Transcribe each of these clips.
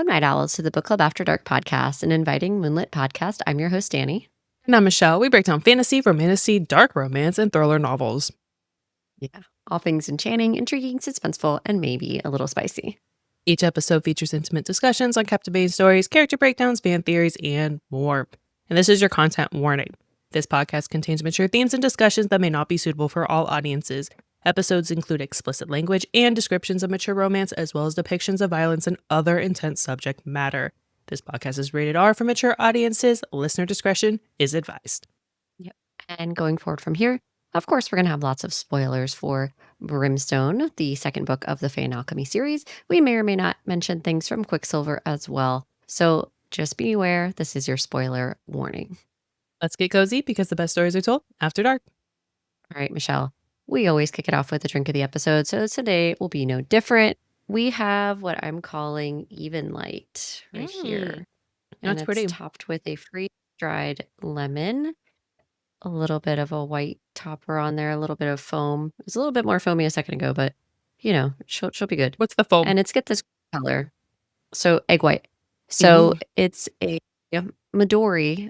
Welcome, Night Owls, to the Book Club After Dark podcast, an inviting moonlit podcast. I'm your host, Danny. And I'm Michelle. We break down fantasy, romantasy, dark romance, and thriller novels. Yeah. All things enchanting, intriguing, suspenseful, and maybe a little spicy. Each episode features intimate discussions on captivating stories, character breakdowns, fan theories, and more. And this is your content warning. This podcast contains mature themes and discussions that may not be suitable for all audiences. Episodes include explicit language and descriptions of mature romance, as well as depictions of violence and other intense subject matter. This podcast is rated R for mature audiences. Listener discretion is advised. Yep. And going forward from here, of course, we're going to have lots of spoilers for Brimstone, the second book of the Fae and Alchemy series. We may or may not mention things from Quicksilver as well. So just be aware, this is your spoiler warning. Let's get cozy because the best stories are told after dark. All right, Michelle, we always kick it off with the drink of the episode. So today will be no different. We have what I'm calling Evenlight right here. And That's pretty. it's topped with a freeze-dried lemon, a little bit of a white topper on there, a little bit of foam. It was a little bit more foamy a second ago, but she'll be good. What's the foam? And it's got this color. So egg white. So Ooh. it's a Midori,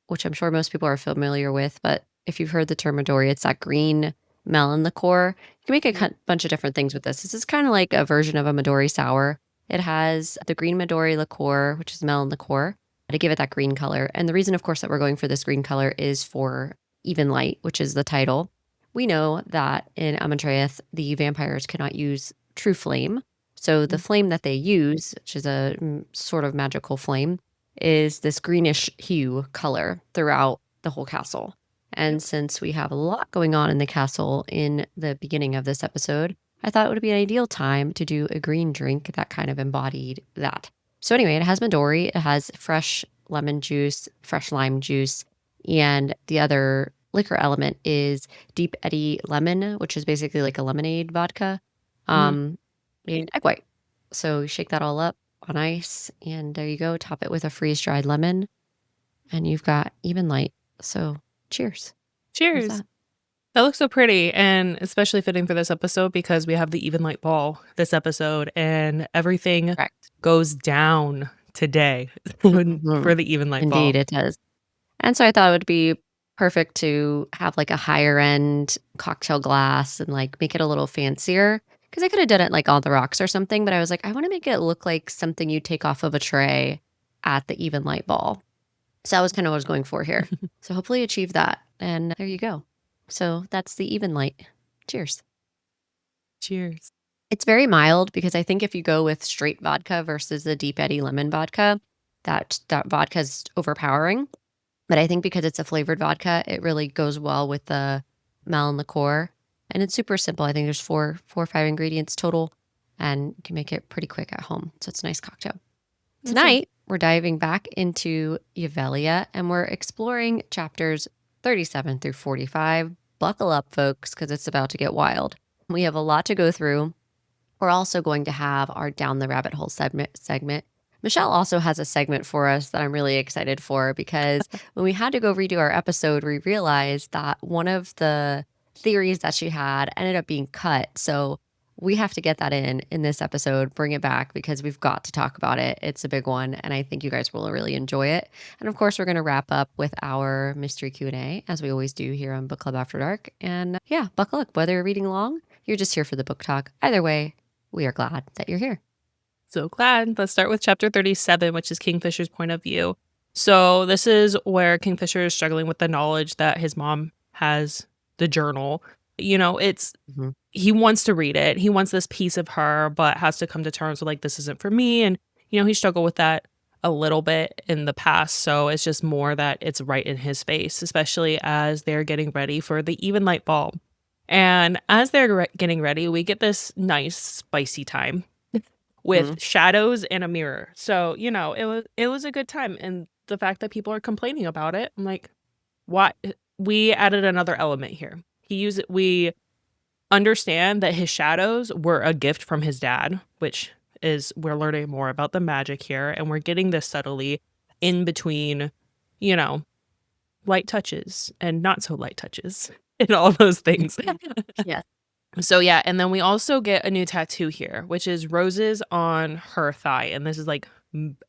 which I'm sure most people are familiar with, but if you've heard the term Midori, it's that green melon liqueur. You can make a bunch of different things with this. This is kind of like a version of a Midori sour. It has the green Midori liqueur, which is melon liqueur, to give it that green color. And the reason, of course, that we're going for this green color is for Evenlight, which is the title. We know that in Amaterath, the vampires cannot use true flame. So the flame that they use, which is a sort of magical flame, is this greenish hue color throughout the whole castle. And since we have a lot going on in the castle in the beginning of this episode, I thought it would be an ideal time to do a green drink that kind of embodied that. So anyway, it has Midori, it has fresh lemon juice, fresh lime juice, and the other liquor element is Deep Eddy Lemon, which is basically like a lemonade vodka, and egg white. So you shake that all up on ice, and there you go. Top it with a freeze-dried lemon, and you've got Evenlight. So cheers. Cheers. That looks so pretty, and especially fitting for this episode because we have the Evenlight Ball this episode, and everything goes down today for the Evenlight Ball. Indeed, it does. And so I thought it would be perfect to have like a higher end cocktail glass and like make it a little fancier. Because I could have done it like on the rocks or something, but I was like, I want to make it look like something you take off of a tray at the Evenlight Ball. So that was kind of what I was going for here. So hopefully achieve that. And there you go. So that's the Evenlight. Cheers. Cheers. It's very mild because I think if you go with straight vodka versus the Deep Eddy lemon vodka, that vodka is overpowering. But I think because it's a flavored vodka, it really goes well with the melon liqueur. And it's super simple. I think there's four or five ingredients total, and you can make it pretty quick at home. So it's a nice cocktail. Tonight, we're diving back into Yavelia, and we're exploring chapters 37 through 45. Buckle up, folks, because it's about to get wild. We have a lot to go through. We're also going to have our Down the Rabbit Hole segment. Michelle also has a segment for us that I'm really excited for because when we had to go redo our episode, we realized that one of the theories that she had ended up being cut. So we have to get that in this episode, bring it back because we've got to talk about it. It's a big one, and I think you guys will really enjoy it. And of course, we're going to wrap up with our mystery Q&A, as we always do here on Book Club After Dark. And yeah, buckle up. Whether you're reading along, you're just here for the book talk. Either way, we are glad that you're here. So glad. Let's start with chapter 37, which is Kingfisher's point of view. So this is where Kingfisher is struggling with the knowledge that his mom has the journal. You know, it's he wants to read it. He wants this piece of her, but has to come to terms with like, this isn't for me. And, you know, he struggled with that a little bit in the past. So it's just more that it's right in his face, especially as they're getting ready for the Evenlight Ball. And as they're getting ready, we get this nice spicy time with shadows and a mirror. So, you know, it was a good time. And the fact that people are complaining about it, I'm like, why? We added another element here. We understand that his shadows were a gift from his dad, which is, we're learning more about the magic here. And we're getting this subtly in between, you know, light touches and not so light touches and all those things. Yes. So yeah, and then we also get a new tattoo here, which is roses on her thigh. And this is like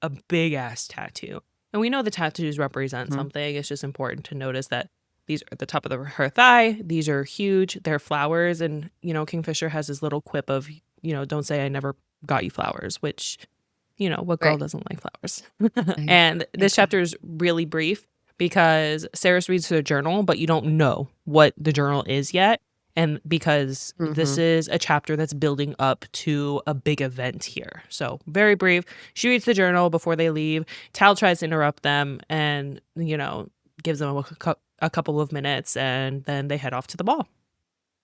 a big ass tattoo. And we know the tattoos represent Mhm. something. It's just important to notice that these are at the top of her thigh. These are huge. They're flowers. And, Kingfisher has his little quip of, don't say I never got you flowers, which, what girl Right. doesn't like flowers? I And this chapter exactly. is really brief because Saris reads the journal, but you don't know what the journal is yet. And because this Mhm. is a chapter that's building up to a big event here. So, very brief. She reads the journal before they leave. Tal tries to interrupt them and, gives them a couple of minutes, and then they head off to the ball.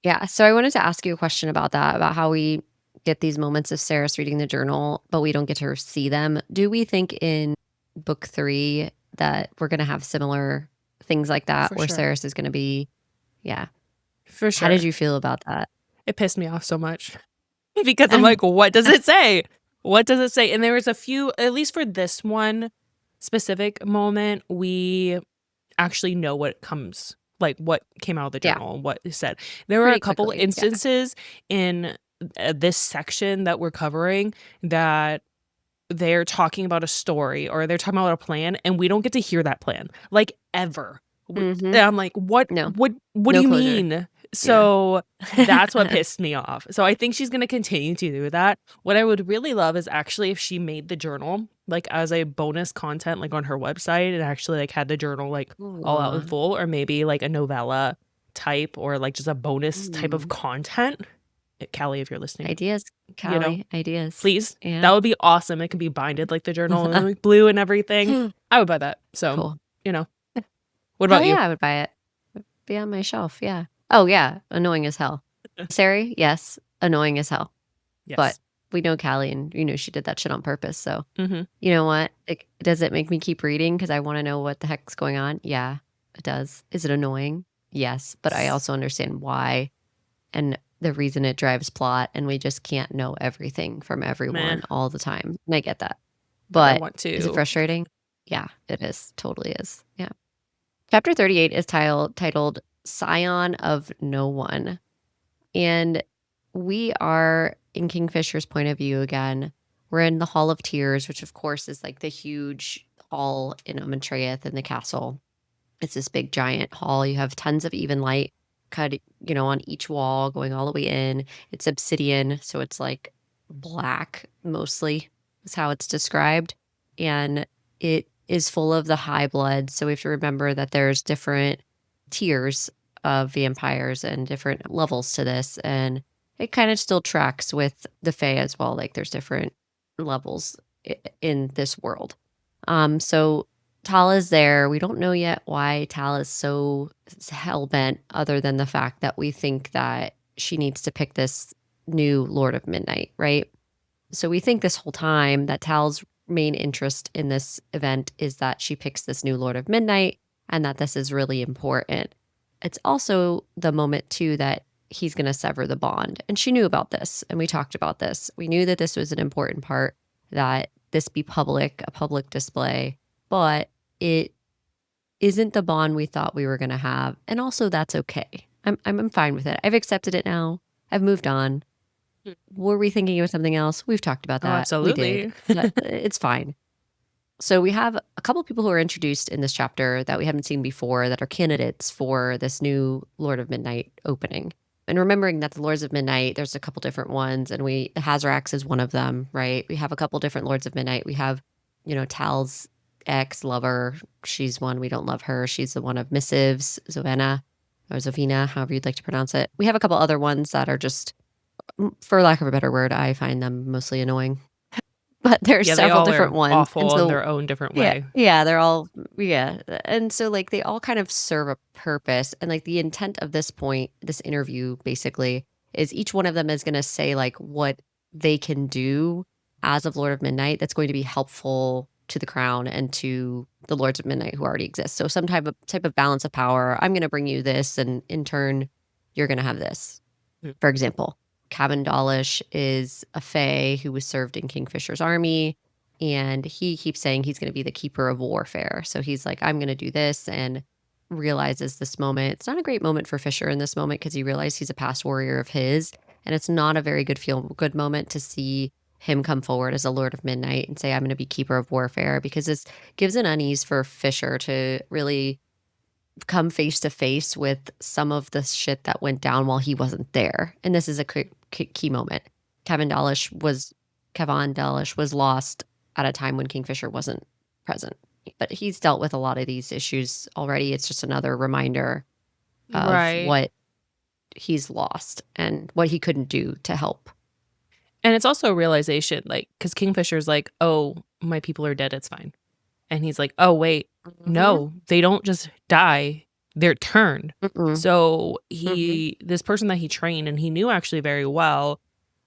Yeah, so I wanted to ask you a question about that, about how we get these moments of Sarah's reading the journal, but we don't get to see them. Do we think in book 3 that we're gonna have similar things like that For where sure. Sarah's is gonna be yeah. For How did sure. you feel about that? It pissed me off so much because I'm like, what does it say? What does it say? And there was a few, at least for this one specific moment, we actually know what comes, like what came out of the Yeah, journal and what is said. There were a pretty couple quickly, yeah. instances in this section that we're covering that they're talking about a story or they're talking about a plan and we don't get to hear that plan, like, ever. Mhm. And I'm like, "What No. what do No you closure. mean?" Yeah. So, that's what pissed me off. So, I think she's gonna continue to do that. What I would really love is actually if she made the journal, like, as a bonus content, like, on her website and actually, like, had the journal, like, all out in Ooh. full, or maybe, like, a novella type or, like, just a bonus type of Mm. content. Callie, if you're listening, Ideas, you know? Callie, ideas. Please. That Yeah. would be awesome. It could be binded like the journal and like blue and everything. I would buy that. So, Cool. you know. What Hell about you? yeah, I would buy it. Be on my shelf, yeah. Oh, yeah, annoying as hell. Sari, yes, annoying as hell, but Yes. we know Callie and, she did that shit on purpose, so, Mhm. you know what? Like, does it make me keep reading because I wanna know what the heck's going on? Yeah, it does. Is it annoying? Yes, but I also understand why and the reason it drives plot, and we just can't know everything from Meh, everyone all the time, and I get that. but I But want is it to. frustrating? Yeah, it is, totally is, yeah. Chapter 38 is titled Scion of No One. And we are in Kingfisher's point of view again. We're in the Hall of Tears, which of course is like the huge hall in Omentreath in the castle. It's this big giant hall. You have tons of Evenlight cut, on each wall going all the way in. It's obsidian, so it's like black mostly is how it's described. And it is full of the high blood. So we have to remember that there's different tiers of vampires and different levels to this. And it kind of still tracks with the Fae as well. Like there's different levels in this world. So Tal is there. We don't know yet why Tal is so hell bent, other than the fact that we think that she needs to pick this new Lord of Midnight, right? So we think this whole time that Tal's main interest in this event is that she picks this new Lord of Midnight and that this is really important. It's also the moment, too, that he's going to sever the bond. And she knew about this, and we talked about this. We knew that this was an important part, that this be public, a public display, but it isn't the bond we thought we were going to have. And also, that's okay. I'm fine with it. I've accepted it now. I've moved on. Mm. Were we thinking of something else? We've talked about Oh, that. We did, absolutely. but it's fine. So we have a couple people who are introduced in this chapter that we haven't seen before that are candidates for this new Lord of Midnight opening. And remembering that the Lords of Midnight, there's a couple different ones, and Hazarax is one of them, right? We have a couple different Lords of Midnight. We have, Tal's ex lover. She's one, we don't love her. She's the one of Missives, Zovena or Zovina, however you'd like to pronounce it. We have a couple other ones that are just, for lack of a better word, I find them mostly annoying. But there's Yeah, they several all different are ones, and awful in so their own different yeah, way. yeah, they're all yeah, and so, like, they all kind of serve a purpose, and, like, the intent of this point, this interview, basically, is each one of them is gonna say, like, what they can do as of Lord of Midnight that's going to be helpful to the crown and to the Lords of Midnight who already exist. So some type of balance of power. I'm gonna bring you this, and in turn, you're gonna have this. Mm. For example, Cabin Dawlish is a fae who was served in Kingfisher's army, and he keeps saying he's going to be the keeper of warfare. So he's like, I'm going to do this, and realizes this moment. It's not a great moment for Fisher in this moment because he realized he's a past warrior of his, and it's not a very good feel good moment to see him come forward as a Lord of Midnight and say, I'm going to be Keeper of Warfare, because this gives an unease for Fisher to really come face to face with some of the shit that went down while he wasn't there. And this is a key moment. Kevon Dalish was lost at a time when Kingfisher wasn't present. But he's dealt with a lot of these issues already. It's just another reminder of Right. what he's lost and what he couldn't do to help. And it's also a realization, like, because Kingfisher's like, oh, my people are dead, it's fine. And he's like, oh, wait, no, they don't just die, they're turned. Mm-mm. So this person that he trained and he knew actually very well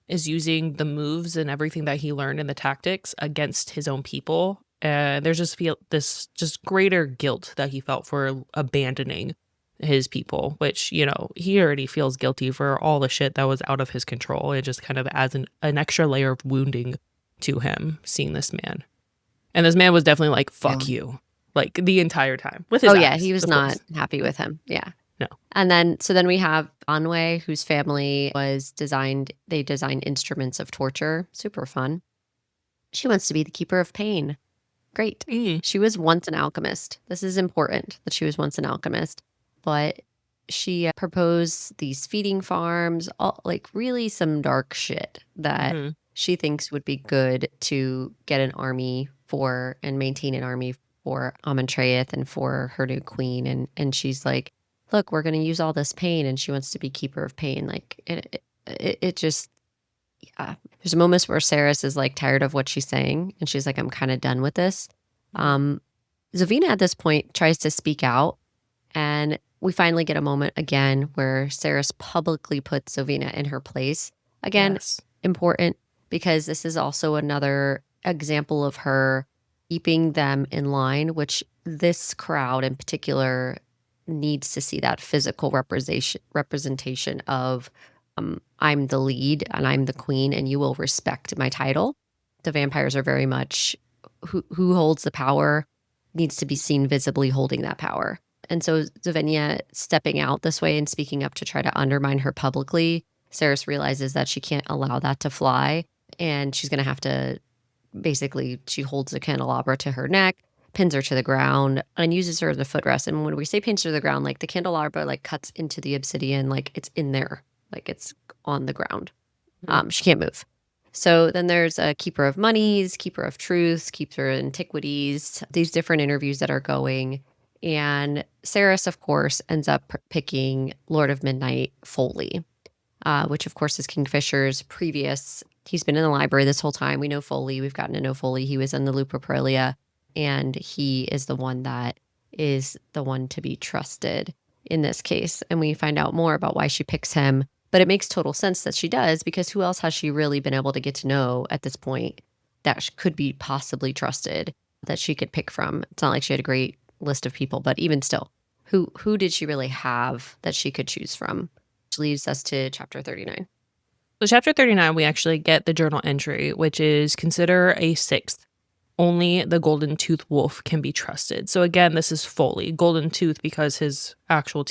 is using the moves and everything that he learned in the tactics against his own people. And there's this greater guilt that he felt for abandoning his people, which, you know, he already feels guilty for all the shit that was out of his control. It just kind of adds an extra layer of wounding to him seeing this man. And this man was definitely like, fuck you, like the entire time with his eyes, he was of not course. happy with him. Yeah. No. And then we have Anwei, whose family they designed instruments of torture. Super fun. She wants to be the Keeper of Pain. Great. She was once an alchemist. This is important that she was once an alchemist. But she proposed these feeding farms, like really some dark shit that she thinks would be good to get an army for and maintain an army for Amontreath and for her new queen. And she's like, look, we're going to use all this pain. And she wants to be Keeper of Pain. Like it just, yeah. There's moments where Saris is like tired of what she's saying. And she's like, I'm kind of done with this. Zovina at this point tries to speak out. And we finally get a moment again where Saris publicly puts Zovina in her place. Again, important because this is also another example of her keeping them in line, which this crowd in particular needs to see that physical representation of I'm the lead and I'm the queen and you will respect my title. The vampires are very much who holds the power needs to be seen visibly holding that power. And so Zovina stepping out this way and speaking up to try to undermine her publicly, Saris realizes that she can't allow that to fly. And she's going to have to basically, she holds the candelabra to her neck, pins her to the ground, and uses her as a footrest. And when we say pins her to the ground, like the candelabra like cuts into the obsidian, like it's in there, like it's on the ground. She can't move. So then there's a Keeper of Monies, Keeper of Truths, Keeper of Antiquities, these different interviews that are going. And Saris, of course, ends up picking Lord of Midnight Foley, which, of course, is Kingfisher's previous. He's been in the library this whole time. We know Foley. We've gotten to know Foley. He was in the Lupercalia, and he is the one to be trusted in this case. And we find out more about why she picks him. But it makes total sense that she does, because who else has she really been able to get to know at this point that could be possibly trusted that she could pick from? It's not like she had a great list of people, but even still, who did she really have that she could choose from? Which leads us to chapter 39. So chapter 39, we actually get the journal entry, which is consider a sixth. Only the golden tooth wolf can be trusted. So again, this is Foley. Golden tooth because his actual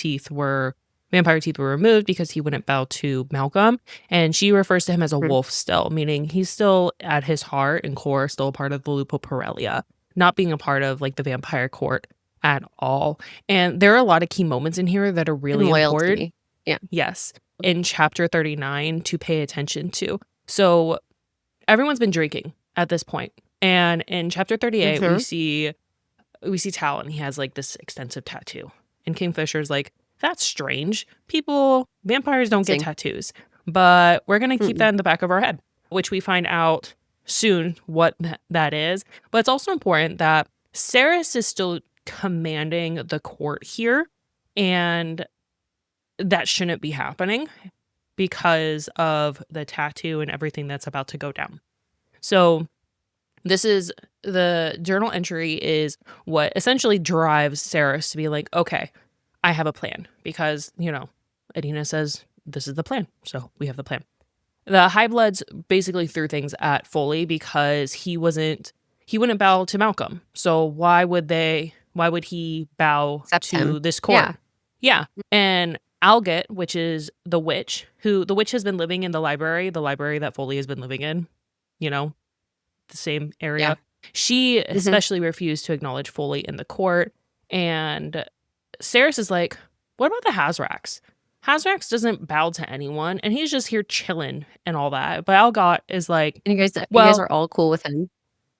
vampire teeth were removed because he wouldn't bow to Malcolm. And she refers to him as a wolf still, meaning he's still at his heart and core, still a part of the Lupercalia, not being a part of like the vampire court at all. And there are a lot of key moments in here that are really important. Yeah. Yes. In chapter 39 to pay attention to. So everyone's been drinking at this point. And in chapter 38, we see Talon. He has like this extensive tattoo. And Kingfisher's like, that's strange. Vampires don't get tattoos. But we're going to keep that in the back of our head, which we find out soon what that is. But it's also important that Saris is still commanding the court here. And that shouldn't be happening because of the tattoo and everything that's about to go down. So this is the journal entry is what essentially drives Saris to be like, okay, I have a plan, because, you know, Adina says this is the plan. So we have the plan. The High Bloods basically threw things at Foley because he wouldn't bow to Malcolm. So why would he bow to this court? Yeah. And Alget, which is the witch, the witch has been living in the library that Foley has been living in. the same Yeah. area. She Mhm. especially refused to acknowledge Foley in the court, and Saris is like, "What about the Hazrax? Hazrax doesn't bow to anyone, and he's just here chilling and all that." But Algot is like, And you guys "Well, are all cool with him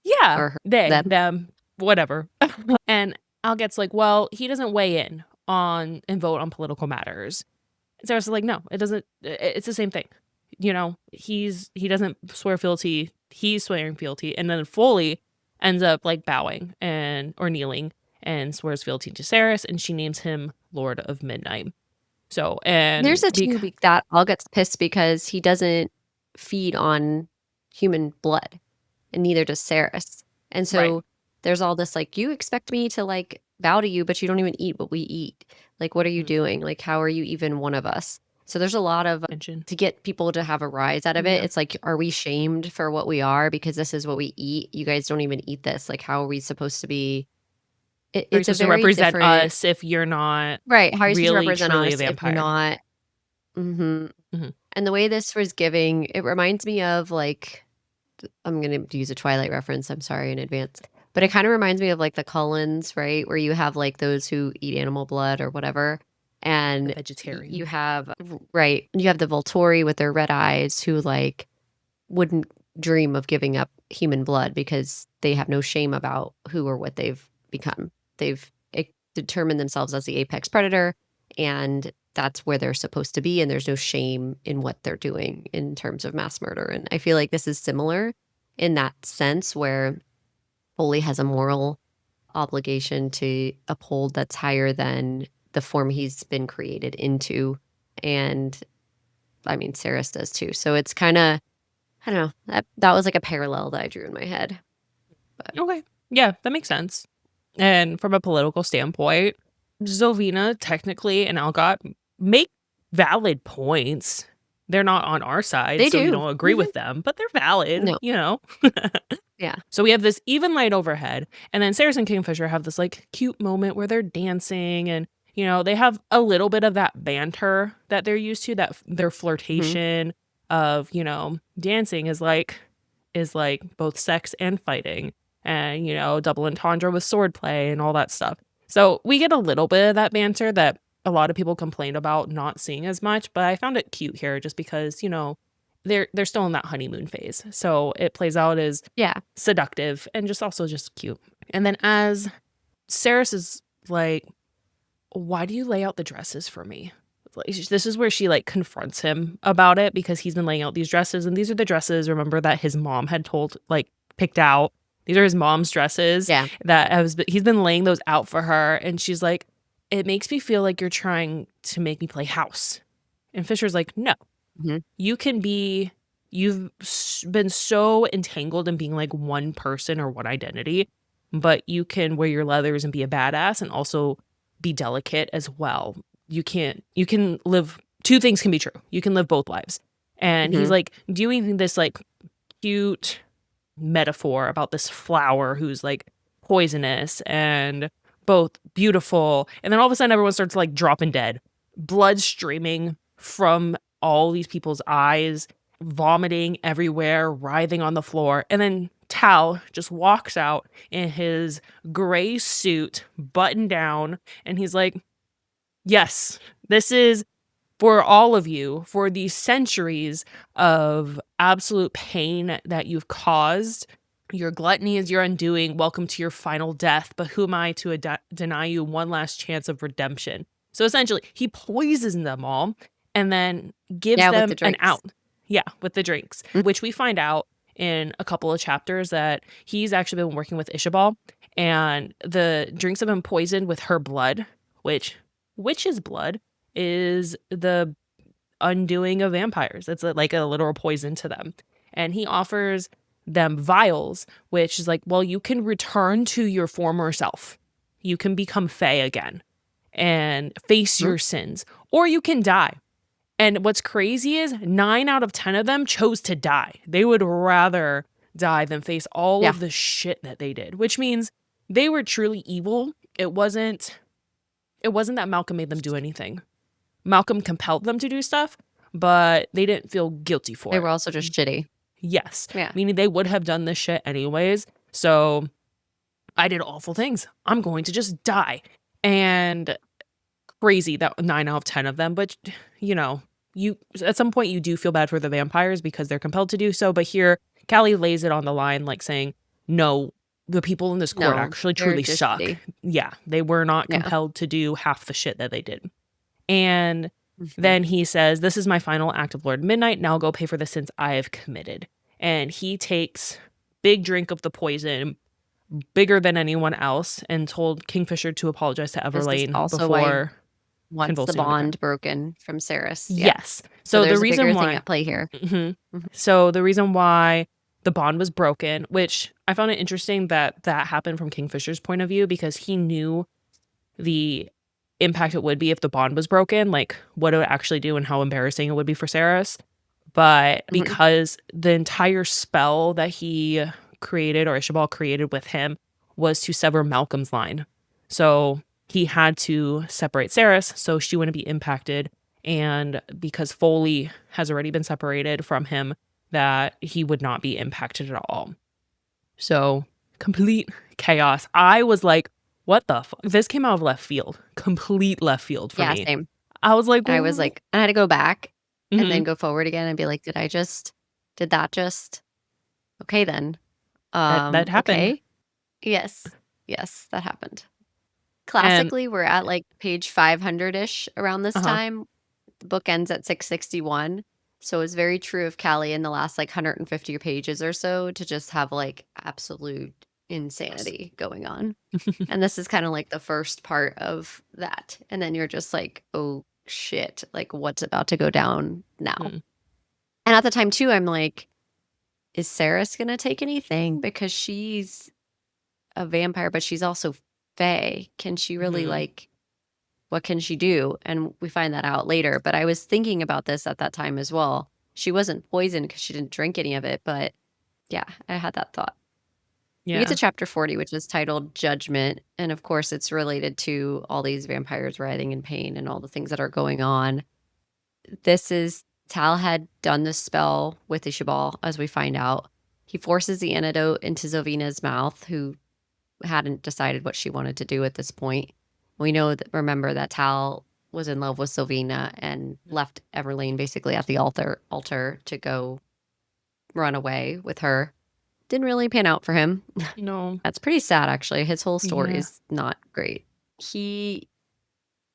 yeah, or her they, them? them, whatever." And Algot's like, "Well, he doesn't weigh in on and vote on political matters." And Saris is like, "No, it doesn't. It's the same thing. He doesn't swear fealty. He's swearing fealty." And then Foley ends up like bowing or kneeling and swears fealty to Saris, and she names him Lord of Midnight. So There's a team week that all gets pissed because he doesn't feed on human blood, and neither does Saris. And right, so there's all this like, "You expect me to, like, bow to you, but you don't even eat what we eat. Like, what are you doing? Like, how are you even one of us?" So there's a lot of mention, to get people to have a rise out of it. yeah. It's like, "Are we shamed for what we are because this is what we eat? You guys don't even eat this. Like, how are we supposed to be?" Are you It's a supposed to very represent different. us if you're not Right, how are you supposed to really represent truly a us if you're vampire? not. Mhm. Mhm. And the way this was giving, it reminds me of, like, I'm gonna use a Twilight reference, I'm sorry in advance, but it kinda reminds me of, like, the Cullens, right? Where you have, like, those who eat animal blood or whatever, The and you vegetarian. have right, you have the Volturi with their red eyes who, like, wouldn't dream of giving up human blood because they have no shame about who or what they've become. They've determined themselves as the apex predator, and that's where they're supposed to be, and there's no shame in what they're doing in terms of mass murder. And I feel like this is similar in that sense where Foley has a moral obligation to uphold that's higher than the form he's been created into. And I mean, Saris does too. So it's kind of, I don't know. That was like a parallel that I drew in my head. But Okay. Yeah, that makes sense. And from a political standpoint, Zovina technically and Algot make valid points. They're not on our side, they so we do. don't agree Mhm. with them, but they're valid, No. you know? Yeah. So we have this even light overhead, and then Sarah and Kingfisher have this like cute moment where they're dancing and they have a little bit of that banter that they're used to, that their Mhm. flirtation of, dancing is like both sex and fighting and, double entendre with swordplay and all that stuff. So we get a little bit of that banter that a lot of people complain about not seeing as much, but I found it cute here just because, they're still in that honeymoon phase. So it plays out as Yeah. seductive and just also just cute. And then as Saris is like, "Why do you lay out the dresses for me?" Like, this is where she like confronts him about it because he's been laying out these dresses, and these are the dresses, remember, that his mom had picked out. These are his mom's dresses Yeah. he's been laying those out for her, and she's like, "It makes me feel like you're trying to make me play house." And Fisher's like, "No, Mhm. you can be been so entangled in being like one person or one identity, but you can wear your leathers and be a badass and also be delicate as well. You can live two things can be true. You can live both lives." And he's Mhm. like doing this like cute metaphor about this flower who's like poisonous and both beautiful. And then all of a sudden everyone starts like dropping dead, blood streaming from all these people's eyes, vomiting everywhere, writhing on the floor. And then Tal just walks out in his gray suit, buttoned down, and he's like, "Yes, this is for all of you, for these centuries of absolute pain that you've caused. Your gluttony is your undoing. Welcome to your final death. But who am I to deny you one last chance of redemption?" So essentially, he poisons them all and then gives Yeah, with them the an drinks. out. Yeah, with the drinks, Mm. which we find out in a couple of chapters that he's actually been working with Ishabal, and the drinks have been poisoned with her blood, which witch's blood is the undoing of vampires. It's like a literal poison to them. And he offers them vials, which is like, well, you can return to your former self. You can become Fae again and face Mhm. your sins, or you can die. And what's crazy is 9 out of 10 of them chose to die. They would rather die than face all Yeah. of the shit that they did, which means they were truly evil. It wasn't that Malcolm made them do anything. Malcolm compelled them to do stuff, but they didn't feel guilty They for were it. also just shitty. Yes. Yeah. Meaning they would have done this shit anyways. So I did awful things. I'm going to just die. And crazy that 9 out of 10 of them, but you know, you at some point you do feel bad for the vampires because they're compelled to do so, but here Callie lays it on the line like saying, "No, the people in this court No, actually they're truly just suck." shitty. Yeah, they were not Yeah. compelled to do half the shit that they did. And Mhm. then he says, "This is my final act of Lord Midnight. Now go pay for the sins I have committed." And he takes big drink of the poison, bigger than anyone else, and told Kingfisher to apologize to This is Everlane also why he before wants the convulsing on the ground. bond broken from Cerys. Yeah. Yes. So So the there's a bigger reason thing why at play here. mhm. Mhm. So the reason why the bond was broken, which I found it interesting that that happened from Kingfisher's point of view because he knew the impact it would be if the bond was broken, like what it would actually do and how embarrassing it would be for Cerys. But Mhm. because the entire spell that he created or Ishabal created with him was to sever Malcolm's line. So he had to separate Cerys so she wouldn't be impacted. And because Foley has already been separated from him, that he would not be impacted at all. So complete chaos. I was like, what the fuck? This came out of left field. Complete left field for Yeah, me. same. I was like, I was like I had to go back and then mhm, go forward again and be like, did that just okay then. that happened. Okay. Yes. Yes, that happened. And Classically, we're at like page 500-ish around this uh-huh. time. The book ends at 661. So it's very true of Callie in the last like 150 pages or so to just have like absolute insanity going on. And this is kind of like the first part of that. And then you're just like, oh shit, like what's about to go down now? Mhm, And at the time, too, I'm like, is Saris going to take anything? Because she's a vampire, but she's also Fae. Can she really mhm. like what can she do? And we find that out later. But I was thinking about this at that time as well. She wasn't poisoned because she didn't drink any of it. But yeah, I had that thought. We get to Yeah. chapter 40, which is titled Judgment. And of course, it's related to all these vampires writhing in pain and all the things that are going on. This is Tal had done this spell with Ishabal, as we find out. He forces the antidote into Zovina's mouth, who hadn't decided what she wanted to do at this point. We know that remember that Tal was in love with Sylvina and left Everlane basically at the altar to go run away with her. Didn't really pan out for him. No. That's pretty sad actually. His whole story Yeah. is not great. He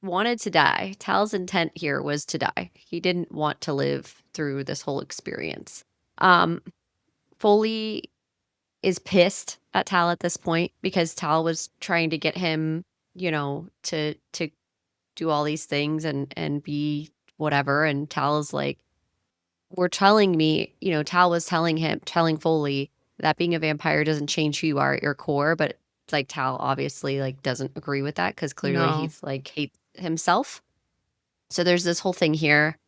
wanted to die. Tal's intent here was to die. He didn't want to live through this whole experience. Um Foley is pissed at Tal at this point because Tal was trying to get him, to do all these things and be whatever. And Tal is like, "We're telling me," Tal was telling Foley that being a vampire doesn't change who you are at your core, but like Tal obviously like doesn't agree with that because clearly No. he's like hates himself. So there's this whole thing here,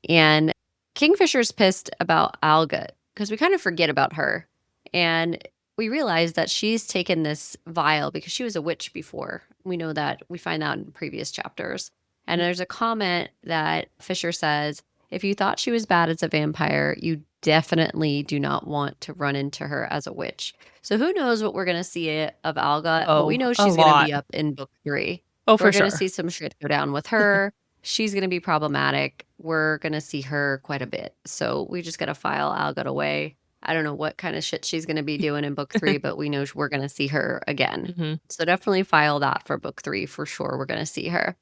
and Kingfisher's pissed about Alga because we kind of forget about her, and we realize that she's taken this vial because she was a witch before. We know that. We find out in previous chapters. And there's a comment that Fisher says, "If you thought she was bad as a vampire, you definitely do not want to run into her as a witch." So who knows what we're going to see of Alga, but we Oh, know a she's going to lot. be up in book 3. Oh, We're for going to sure. see some shit go down with her. She's gonna be problematic. We're gonna see her quite a bit. So we just gotta file Algot away. I don't know what kind of shit she's gonna be doing in book 3, but we know we're gonna see her again. Mhm. So definitely file that for book 3 for sure. We're gonna see her.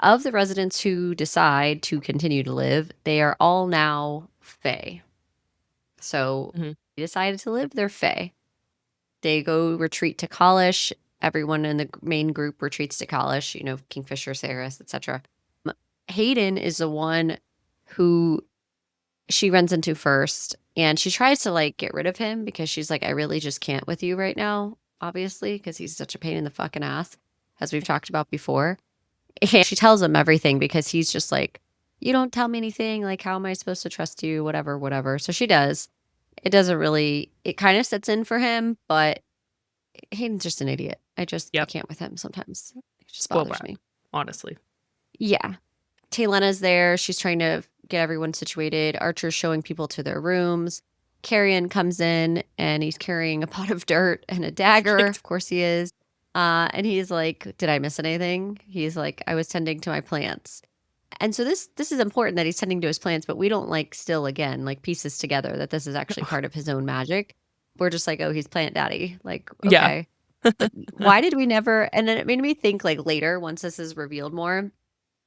Of the residents who decide to continue to live, they are all now Fae. So Mhm. they decided to live, they're Fae. They go retreat to Kalish. Everyone in the main group retreats to Kalish, Kingfisher, Saris, etc. Hayden is the one who she runs into first, and she tries to like get rid of him because she's like, I really just can't with you right now, obviously, because he's such a pain in the fucking ass, as we've talked about before. And she tells him everything because he's just like, you don't tell me anything. Like, how am I supposed to trust you? Whatever, whatever. So she does. It doesn't really, it kind of sets in for him, but Hayden's just an idiot. I Yep. can't with him sometimes. It just Spoiled bothers brat, me. honestly. Yeah. Talena's there. She's trying to get everyone situated. Archer's showing people to their rooms. Carrion comes in and he's carrying a pot of dirt and a dagger. Of course he is. And he's like, "Did I miss anything?" He's like, "I was tending to my plants." And so this is important that he's tending to his plants, but we don't like still again like pieces together that this is actually part of his own magic. We're just like, "Oh, he's plant daddy." Like, Yeah. okay. But why did we never, and then it made me think like later once this is revealed more,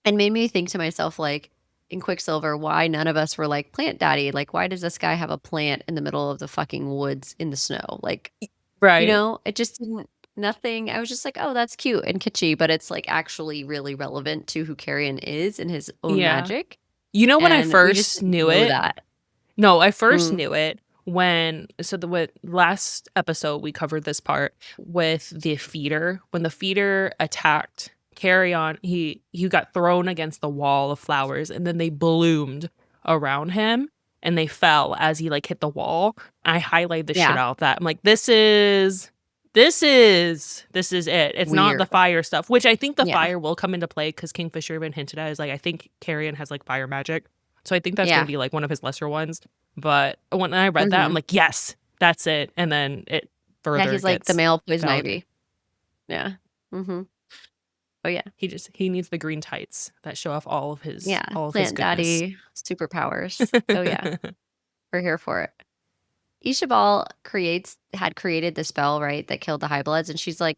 and made me think to myself like in Quicksilver, why none of us were like plant daddy? Like, why does this guy have a plant in the middle of the fucking woods in the snow? Like, Right. it just didn't, nothing. I was just like, oh, that's cute and kitschy, but it's like actually really relevant to who Carrion is and his own Yeah. magic. You know when I And we just first didn't knew know it? that. No, I first Mm, knew it when last episode we covered this part with the feeder. When the feeder attacked Carrion, he got thrown against the wall of flowers and then they bloomed around him and they fell as he like hit the wall. I highlighted the shit yeah, out of that. I'm like, this is it. It's not the weird. fire stuff, which I think the Yeah, fire will come into play because Kingfisher even hinted at is like I think Carrion has like fire magic. So I think that's gonna yeah. be like one of his lesser ones. But when I read that, I'm Hmm. like, yes, that's it. And then it Yeah, further he's like the gets male poison validated. ivy. Yeah. Hmm. Oh yeah. He needs the green tights that show off Yeah. all of his Plant goodness. daddy superpowers. Oh yeah. We're here for it. Ishabal had created the spell, right, that killed the High Bloods, and she's like,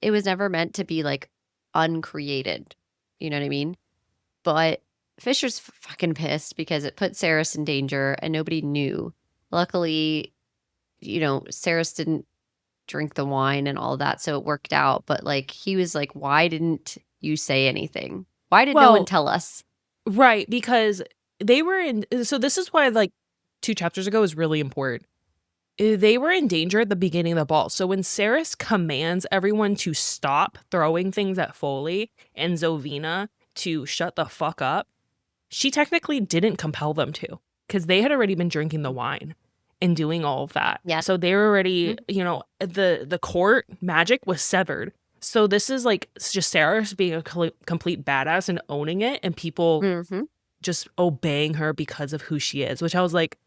it was never meant to be like uncreated. You know what I mean? But Fisher's fucking pissed because it put Saris in danger and nobody knew. Luckily, Saris didn't drink the wine and all that, so it worked out. But like he was like, why didn't you say anything? Why did no one Well, tell us? right, because they were in so this is why like 2 chapters ago is really important. They were in danger at the beginning of the ball. So when Saris commands everyone to stop throwing things at Foley and Zovina to shut the fuck up, she technically didn't compel them to because they had already been drinking the wine and doing all of that. Yeah. So they were already, Mhm. the court magic was severed. So this is like just Saris being a complete badass and owning it and people Mhm. just obeying her because of who she is, which I was like,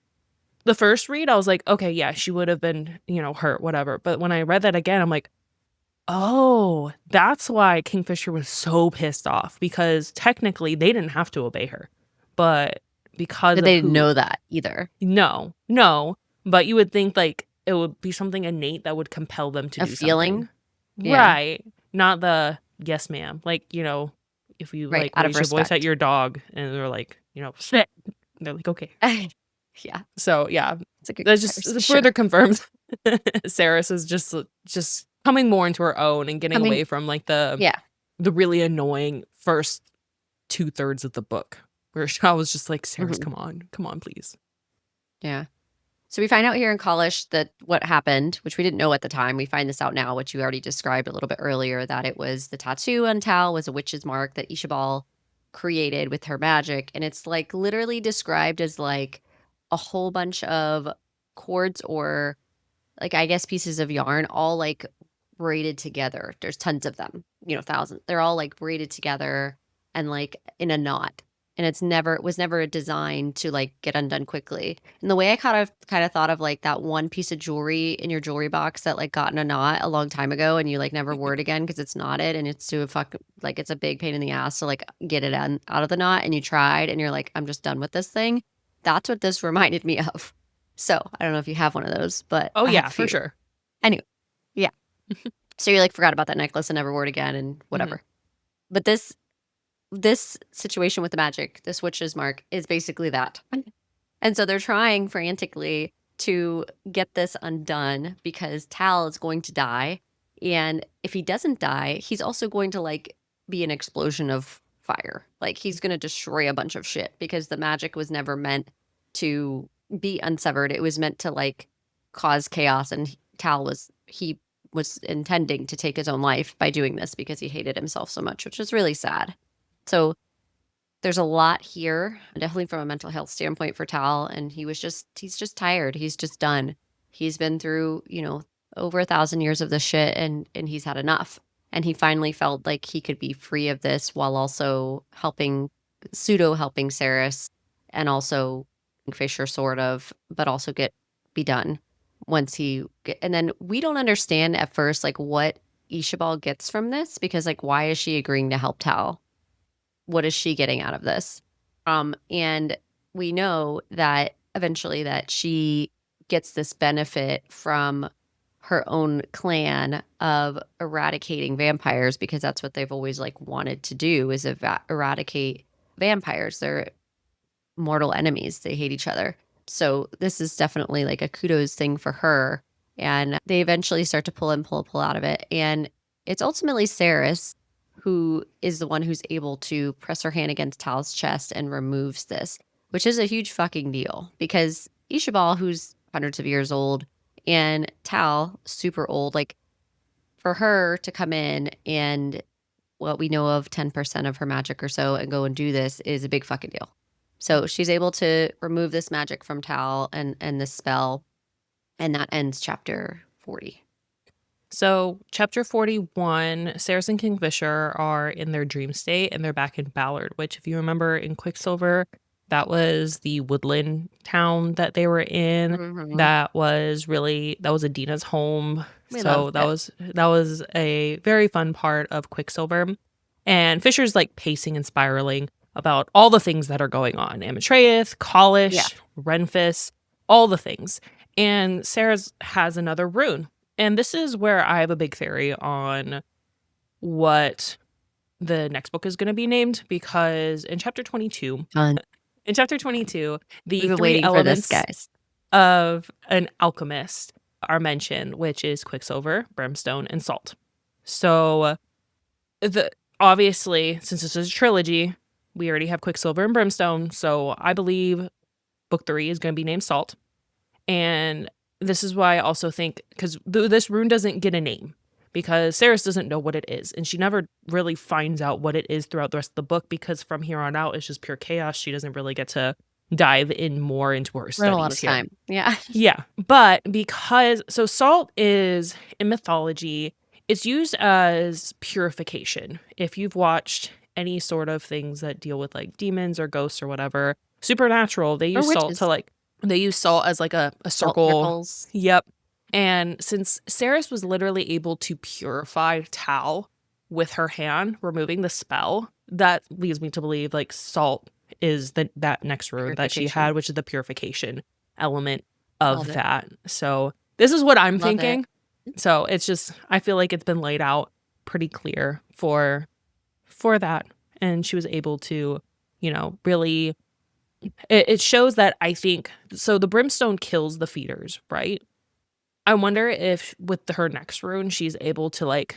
the first read, I was like, okay, yeah, she would have been, hurt, whatever. But when I read that again, I'm like, oh, that's why Kingfisher was so pissed off because technically they didn't have to obey her. But because But of they didn't who, know that either. no. But you would think like it would be something innate that would compel them to A do something. feeling? Yeah. Right. Not the yes, ma'am. Like, if you Right, like out of raise your voice at respect. your dog and they're like, shit. They're like, okay. Yeah, So yeah, it's a good that just comparison, sure. further confirms Saris is just coming more into her own and getting Coming away from like the Yeah. the really annoying first 2/3 of the book, where I was just like, Saris, Mhm. come on, please. Yeah. So we find out here in Kalish that what happened, which we didn't know at the time, we find this out now, which you already described a little bit earlier, that it was the tattoo on Tal was a witch's mark that Ishabal created with her magic. And it's like literally described as like a whole bunch of cords or like I guess pieces of yarn all like braided together. There's tons of them, thousands. They're all like braided together and like in a knot. And it was never designed to like get undone quickly. And the way I kind of thought of like that one piece of jewelry in your jewelry box that like got in a knot a long time ago and you like never wore it again because it's knotted and it's to fuck like it's a big pain in the ass to like get it out of the knot and you tried and you're like, I'm just done with this thing. That's what this reminded me of. So I don't know if you have one of those, but Oh I have yeah, a for few. sure. Anyway, yeah. So you like forgot about that necklace and never wore it again and Mhm. whatever. But this situation with the magic, this witch's mark, is basically that. And so they're trying frantically to get this undone because Tal is going to die. And if he doesn't die, he's also going to like be an explosion of fire. Like he's going to destroy a bunch of shit because the magic was never meant to be unsevered. It was meant to like cause chaos. And he was intending to take his own life by doing this because he hated himself so much, which is really sad. So there's a lot here, definitely from a mental health standpoint for Tal, and he's just tired. He's just done. He's been through, over 1,000 years of this shit and he's had enough. And he finally felt like he could be free of this while also helping Saris and also Kingfisher sort of, but also get be done once and then we don't understand at first, like, what Ishabal gets from this because, like, why is she agreeing to help Tal? What is she getting out of this? And we know that eventually that she gets this benefit from her own clan of eradicating vampires because that's what they've always like wanted to do is eradicate vampires. They're mortal enemies. They hate each other. So this is definitely like a kudos thing for her. And they eventually start to pull out of it. And it's ultimately Saris who is the one who's able to press her hand against Tal's chest and removes this, which is a huge fucking deal because Ishabal, who's hundreds of years old, and Tal, super old, like for her to come in and what we know of 10% of her magic or so and go and do this is a big fucking deal. So she's able to remove this magic from Tal and this spell, and that ends chapter 40. So, chapter 41, Saris and Kingfisher are in their dream state and they're back in Ballard, which, if you remember in Quicksilver, that was the woodland town that they were in. Mhm. That was Adina's home. We So loved it. that was a very fun part of Quicksilver. And Fisher's like pacing and spiraling about all the things that are going on. Amatreus, Yeah. Kalish, Renfis, all the things. And Sarah's has another rune. And this is where I have a big theory on what the next book is going to be named because in chapter 22, Fun. the We've been three waiting for this, elements guys. of an alchemist are mentioned, which is Quicksilver, Brimstone, and Salt. So obviously, since this is a trilogy, we already have Quicksilver and Brimstone. So I believe book 3 is going to be named Salt. And this is why I also think, because this rune doesn't get a name, because Saris doesn't know what it is, and she never really finds out what it is throughout the rest of the book, because from here on out, it's just pure chaos. She doesn't really get to dive in more into her We're in a lot of studies here. time. Yeah. Yeah, but so salt is, in mythology, it's used as purification. If you've watched any sort of things that deal with like demons or ghosts or whatever, supernatural, they Or use salt witches. they use salt as like a Salt circle. circles. Yep. And since Saris was literally able to purify Tal with her hand, removing the spell, that leads me to believe like salt is that next rune that she Purification. had, which is the purification element of Love it. that. So this is what I'm Love it. thinking. So it's just, I feel like it's been laid out pretty clear for that. And she was able to, really, it shows that, I think, so the brimstone kills the feeders, right? I wonder if with her next rune, she's able to like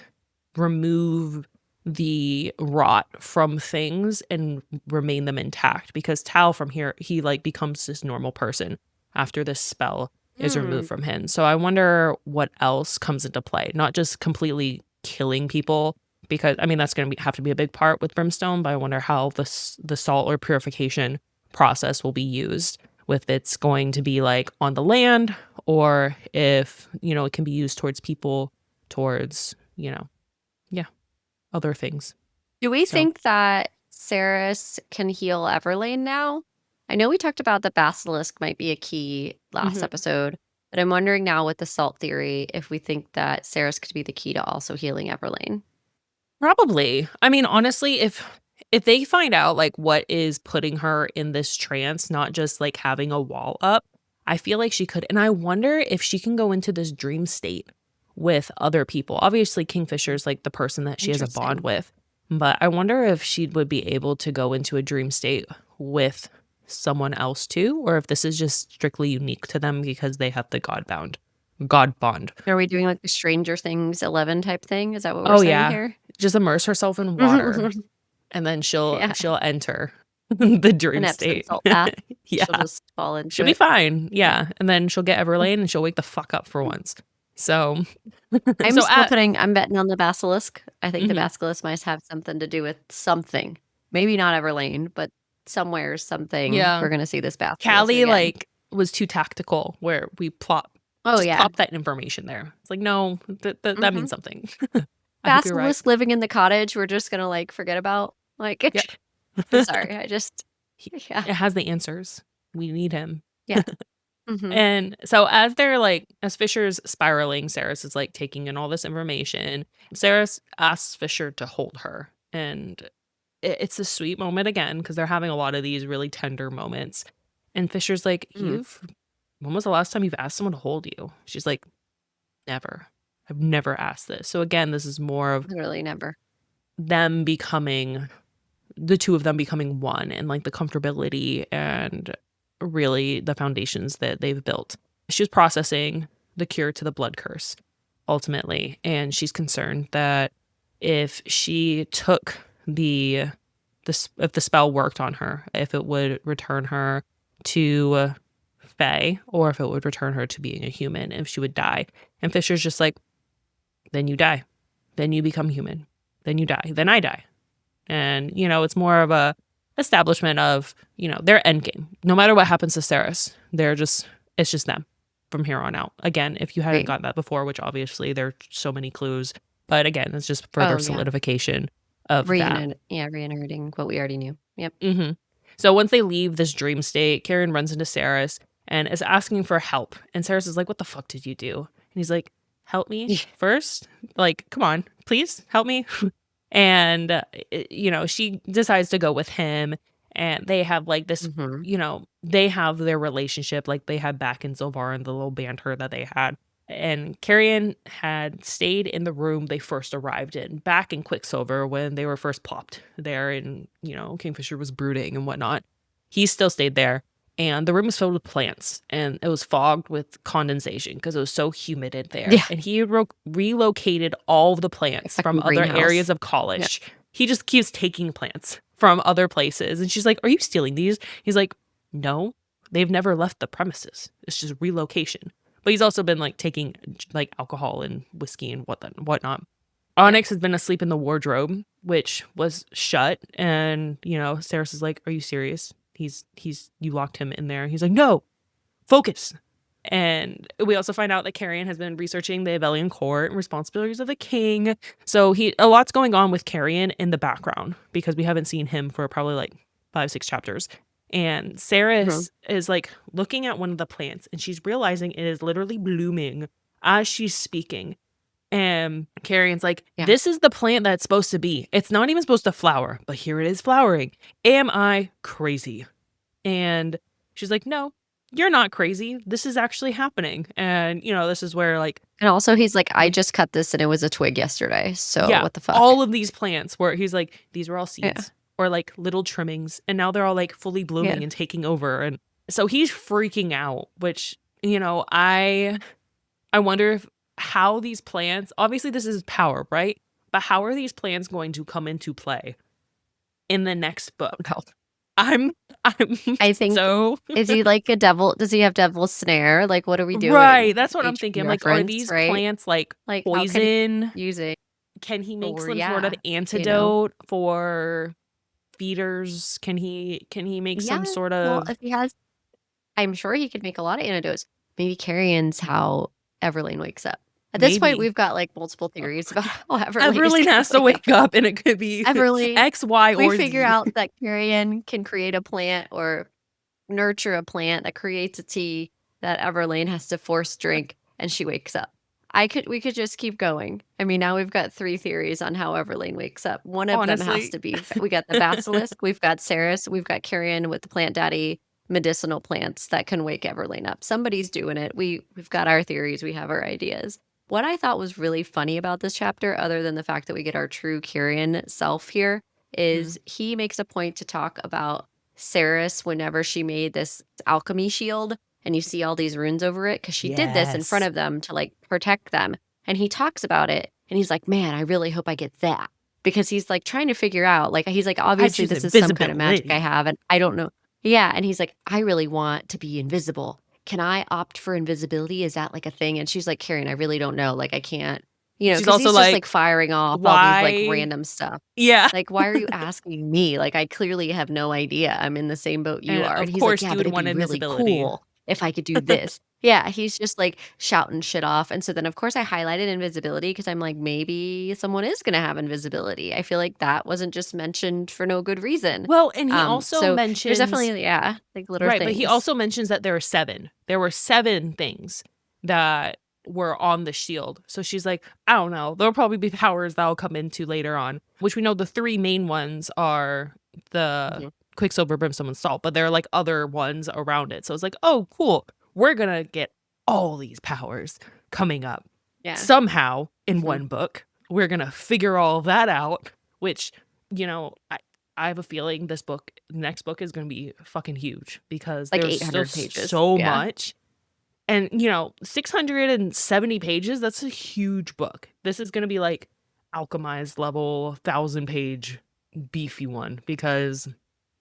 remove the rot from things and remain them intact, because Tal from here, he like becomes this normal person after this spell is removed from him. So I wonder what else comes into play, not just completely killing people, because I mean that's going to have to be a big part with Brimstone, but I wonder how the salt or purification process will be used, if it's going to be like on the land, or if it can be used towards people, towards other things. Do we So think that Saris can heal Everlane now? I know we talked about the basilisk might be a key last episode, but I'm wondering now with the salt theory if we think that Saris could be the key to also healing Everlane. probably, I mean, honestly, if they find out like what is putting her in this trance, not just like having a wall up, I feel like she could. And I wonder if she can go into this dream state with other people. Obviously, Kingfisher's like the person that she has a bond Interesting. with, but I wonder if she would be able to go into a dream state with someone else too, or if this is just strictly unique to them because they have the god bond. Are we doing like the Stranger Things 11 type thing? Is that what we're Oh saying yeah, here? just immerse herself in water, and then she'll Yeah. enter the An dream Epsom state. salt bath. Yeah, She'll just fall into she'll be it. fine. Yeah, and then she'll get Everlane and she'll wake the fuck up for once. So, I'm so still at I'm betting on the basilisk. I think the mhm. basilisk might have something to do with something. Maybe not Everlane, but somewhere, something. Yeah, We're going to see this basilisk Callie again. like was too tactical where we Oh, just yeah. plop that information there. It's like, no, that Mhm. means something. I hope you're right. Basilisk living in the cottage, we're just going to like forget about. Like, Yeah. I'm sorry. I just, He- yeah. it has the answers. We need him. Yeah. Mhm. And so as Fisher's spiraling, Saris is like taking in all this information. Saris asks Fisher to hold her. And it's a sweet moment again because they're having a lot of these really tender moments. And Fisher's like, Mhm. when was the last time you've asked someone to hold you? She's like, never. I've never asked this. So again, this is more of Literally never. them becoming the two of them becoming one and like the comfortability and really the foundations that they've built. She was processing the cure to the blood curse ultimately, and she's concerned that if she took if the spell worked on her, if it would return her to Fae or if it would return her to being a human, if she would die. And Fisher's just like, then you die. Then you become human. Then you die. Then I die. And, it's more of a establishment of, their end game. No matter what happens to Saris, it's just them from here on out. Again, if you hadn't Right. gotten that before, which obviously there are so many clues, but again, it's just further Oh, yeah. solidification of that. Reiterating what we already knew. Yep. hmm So once they leave this dream state, Carrion runs into Saris and is asking for help. And Saris is like, "What the fuck did you do?" And he's like, "Help me Yeah. first. Like, come on, please help me." And she decides to go with him, and they have like this. Mhm. They have their relationship like they had back in Sylvar and the little banter that they had. And Carrion had stayed in the room they first arrived in, back in Quicksilver when they were first plopped there and, Kingfisher was brooding and whatnot. He still stayed there. And the room was filled with plants and it was fogged with condensation because it was so humid in there. Yeah. And he relocated all of the Like plants from fucking other greenhouse. areas of Yeah. College. He just keeps taking plants from other places. And she's like, "Are you stealing these?" He's like, "No, they've never left the premises. It's just relocation." But he's also been like taking like alcohol and whiskey and whatnot. Yeah. Onyx has been asleep in the wardrobe, which was shut, and Saris is like, "Are you serious? You locked him in there." He's like, "No, focus." And we also find out that Carrion has been researching the Evelian court and responsibilities of the king. So a lot's going on with Carrion in the background because we haven't seen him for probably like 5-6 chapters. And Mhm. Saris is like looking at one of the plants and she's realizing it is literally blooming as she's speaking. And Carrion's like, Yeah. "This is the plant that's supposed to be. It's not even supposed to flower, but here it is flowering. Am I crazy?" And she's like, "No, you're not crazy. This is actually happening." And, this is where like And also he's like, "I we just cut this and it was a twig yesterday, so yeah, what the fuck?" all of these plants where he's like, "These were all Yeah. seeds or like little trimmings and now they're all like fully Yeah. blooming and taking over." And so he's freaking out, which, I wonder if how these plants, obviously this is power, right? But how are these plants going to come into play in the next book? No. I'm I'm I think so is he like a devil does he have devil's snare? Like, what are we doing? right, that's what I'm HP thinking. Like, are reference, these right? plants like Like, how can he poison? use it? Can he make Or some sort of yeah, you know? antidote for feeders? Can he make Yeah, some sort well, of if he has I'm sure he could make a lot of antidotes. Maybe Carrion's how Everlane wakes up. At this point, maybe we've got, like, multiple theories about how Everlane is Everlane gonna has to wake up. wake up and it could be Everlane X, Y, we or figure Z. out that Carrion can create a plant or nurture a plant that creates a tea that Everlane has to force drink, and she wakes up. We could just keep going. I mean, now we've got 3 theories on how Everlane wakes up. One of them has Honestly. to be we got the basilisk, we've got Ceres, we've got Carrion with the plant daddy medicinal plants that can wake Everlane up. Somebody's doing it. We've got our theories, we have our ideas. What I thought was really funny about this chapter, other than the fact that we get our true Carrion self here, Mhm. is he makes a point to talk about Ceres whenever she made this alchemy shield and you see all these runes over it because she did this in front Yes. of them to like protect them. And he talks about it and he's like, "Man, I really hope I get that." Because he's like trying to figure out, like, he's like, I obviously, choose this is some kind of magic I invisibility. have, and I don't know. Yeah. And he's like, "I really want to be invisible. Can I opt for invisibility? Is that like a thing?" And she's like, "Karen, I really don't know. Like, I can't, She's because also he's just like like, firing off all these like "Why?" random stuff. Yeah. Like, "Why are you asking me? Like, I clearly have no idea. I'm in the same boat you And are." And of he's like, course "Yeah, you but would it'd be want really invisibility. cool." if I could do this. Yeah, he's just, like, shouting shit off, and so then, of course, I highlighted invisibility because 'cause I'm like, "Maybe someone is gonna have invisibility." I feel like that wasn't just mentioned for no good reason. Well, and he also So there's mentions definitely yeah, like, little right, but he things. also mentions that there are 7. There were 7 things that were on the shield. So she's like, "I don't know. There'll probably be powers that I'll come into later on," which we know the 3 main ones are the Mhm. Quicksilver, Brimstone, and Salt, but there are, like, other ones around it. So it's like, "Oh, cool. We're gonna get all these powers coming up Yeah. somehow in Mhm. one book. We're gonna figure all that out," which, I have a feeling next book is gonna be fucking huge because Like there's still 800 pages. so Yeah. much. And, 670 pages, that's a huge book. This is gonna be like Alchemized level, 1,000-page beefy one because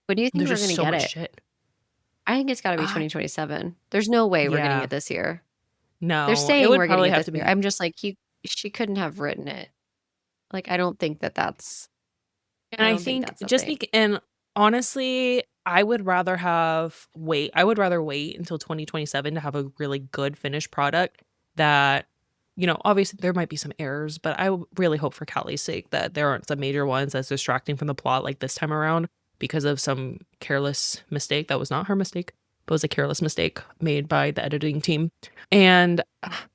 When do you think there's we're just gonna so get much it? shit. I think it's gotta be I 2027. There's no way we're getting Yeah. it this year. They're No, it saying would we're getting probably it have this to year. be I'm just like, "You she couldn't have written it." Like, and I I don't think think that's a just thing. bec and honestly, I would rather wait until 2027 to have a really good finished product that, obviously there might be some errors, but really hope for Callie's sake that there aren't some major ones that's distracting from the plot like this time around because of some careless mistake that was not her mistake, but was a careless mistake made by the editing team. And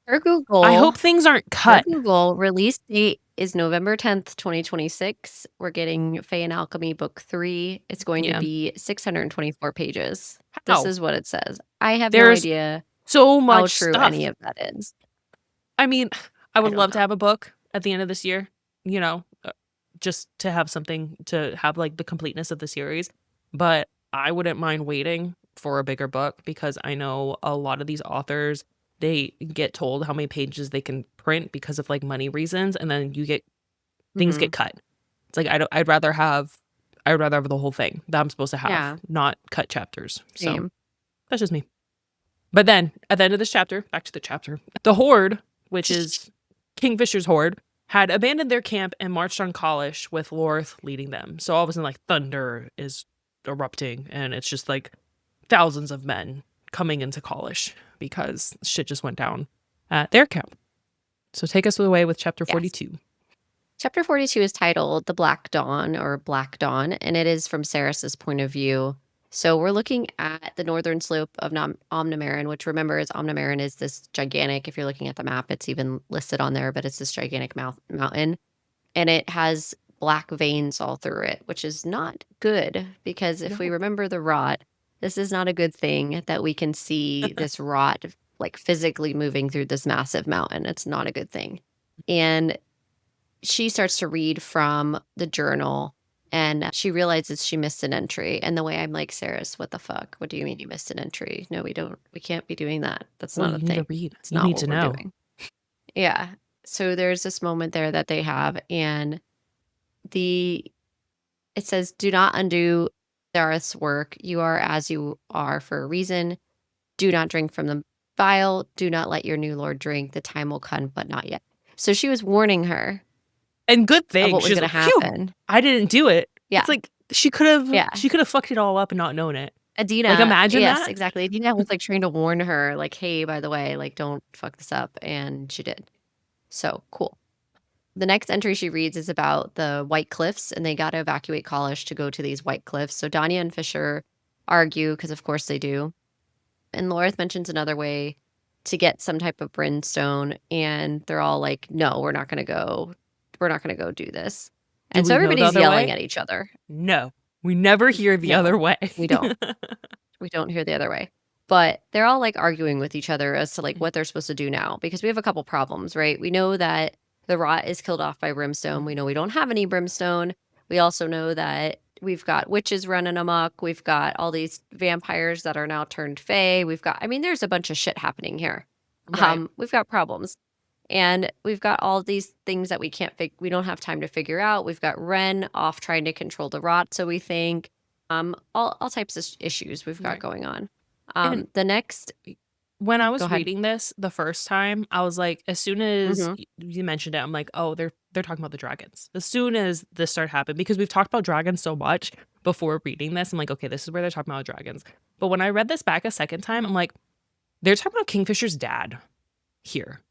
Per I Google hope things aren't per cut. Google, release date is November 10th, 2026. We're getting Fae and Alchemy book 3. It's going to Yeah. be 624 pages. This How? is what it says. I have no There's idea so how much true any stuff. of that is. I mean, I I would don't love to know. have a book at the end of this year, you know, uh, just to have something to have like the completeness of the series. But I wouldn't mind waiting for a bigger book because I know a lot of these authors, they get told how many pages they can print because of like money reasons, and then things get Mhm. cut. It's like I'd rather have the whole thing that I'm supposed to have, Yeah, not cut chapters. So same. that's just me. But then at the end of this chapter, back to the chapter, the Horde, which is Kingfisher's Horde, had abandoned their camp and marched on Kalish with Lorth leading them. So all of a sudden, like thunder is erupting, and it's just like thousands of men coming into Kalish because shit just went down at their camp. So take us away with chapter Yes. 42. Chapter 42 is titled The Black Dawn or Black Dawn, and it is from Saris's point of view. So we're looking at the northern slope of Omnimarin, which remember is Omnimarin is this gigantic, if you're looking at the map, it's even listed on there, but it's this gigantic mountain. And it has black veins all through it, which is not good because if we No. remember the rot, this is not a good thing that we can see this rot like physically moving through this massive mountain. It's not a good thing. And she starts to read from the journal and she realizes she missed an entry. And the way I'm like, Saris, what the fuck? What do you mean you missed an entry? No, we don't. We can't be doing that. That's Well, not you a need to thing. read. It's You not need what to we're know. doing. Yeah. So there's this moment there that they have, and the it says, "Do not undo Dareth's work. You are as you are for a reason. Do not drink from the vial. Do not let your new lord drink. The time will come, but not yet." So she was warning her And good of thing what was she's going to like, "Phew, happen. I didn't do it." Yeah. It's like she could have Yeah. she could have fucked it all up and not known it. Like Adina, imagine yes, that. exactly. Adina was like trying to warn her, like, hey, by the way, like, don't fuck this up. And she did. So cool. The next entry she reads is about the White Cliffs, and they got to evacuate Kalish to go to these White Cliffs. So Danya and Fisher argue, because of course they do. And Lorith mentions another way to get some type of brimstone, and they're all like, no, we're not going to go. We're not going to go do this. Do And so we know the everybody's other yelling way? at each other. No. We never hear the No, other way. we don't. We don't hear the other way. But they're all like arguing with each other as to like what they're supposed to do now because we have a couple problems, right? We know that the rot is killed off by brimstone. We know we don't have any brimstone. We also know that we've got witches running amok. We've got all these vampires that are now turned fae. I mean, there's a bunch of shit happening here. Right. We've got problems. And we've got all these things that we don't have time to figure out. We've got Ren off trying to control the rot, so we think all types of issues we've got Right. going on. And The next when I go was ahead. reading this the first time, I was like, as soon as Mhm. you mentioned it, I'm like, oh, they're talking about the dragons. As soon as this started happening, because we've talked about dragons so much before reading this, I'm like, okay, this is where they're talking about dragons. But when I read this back a second time, I'm like, they're talking about Kingfisher's dad here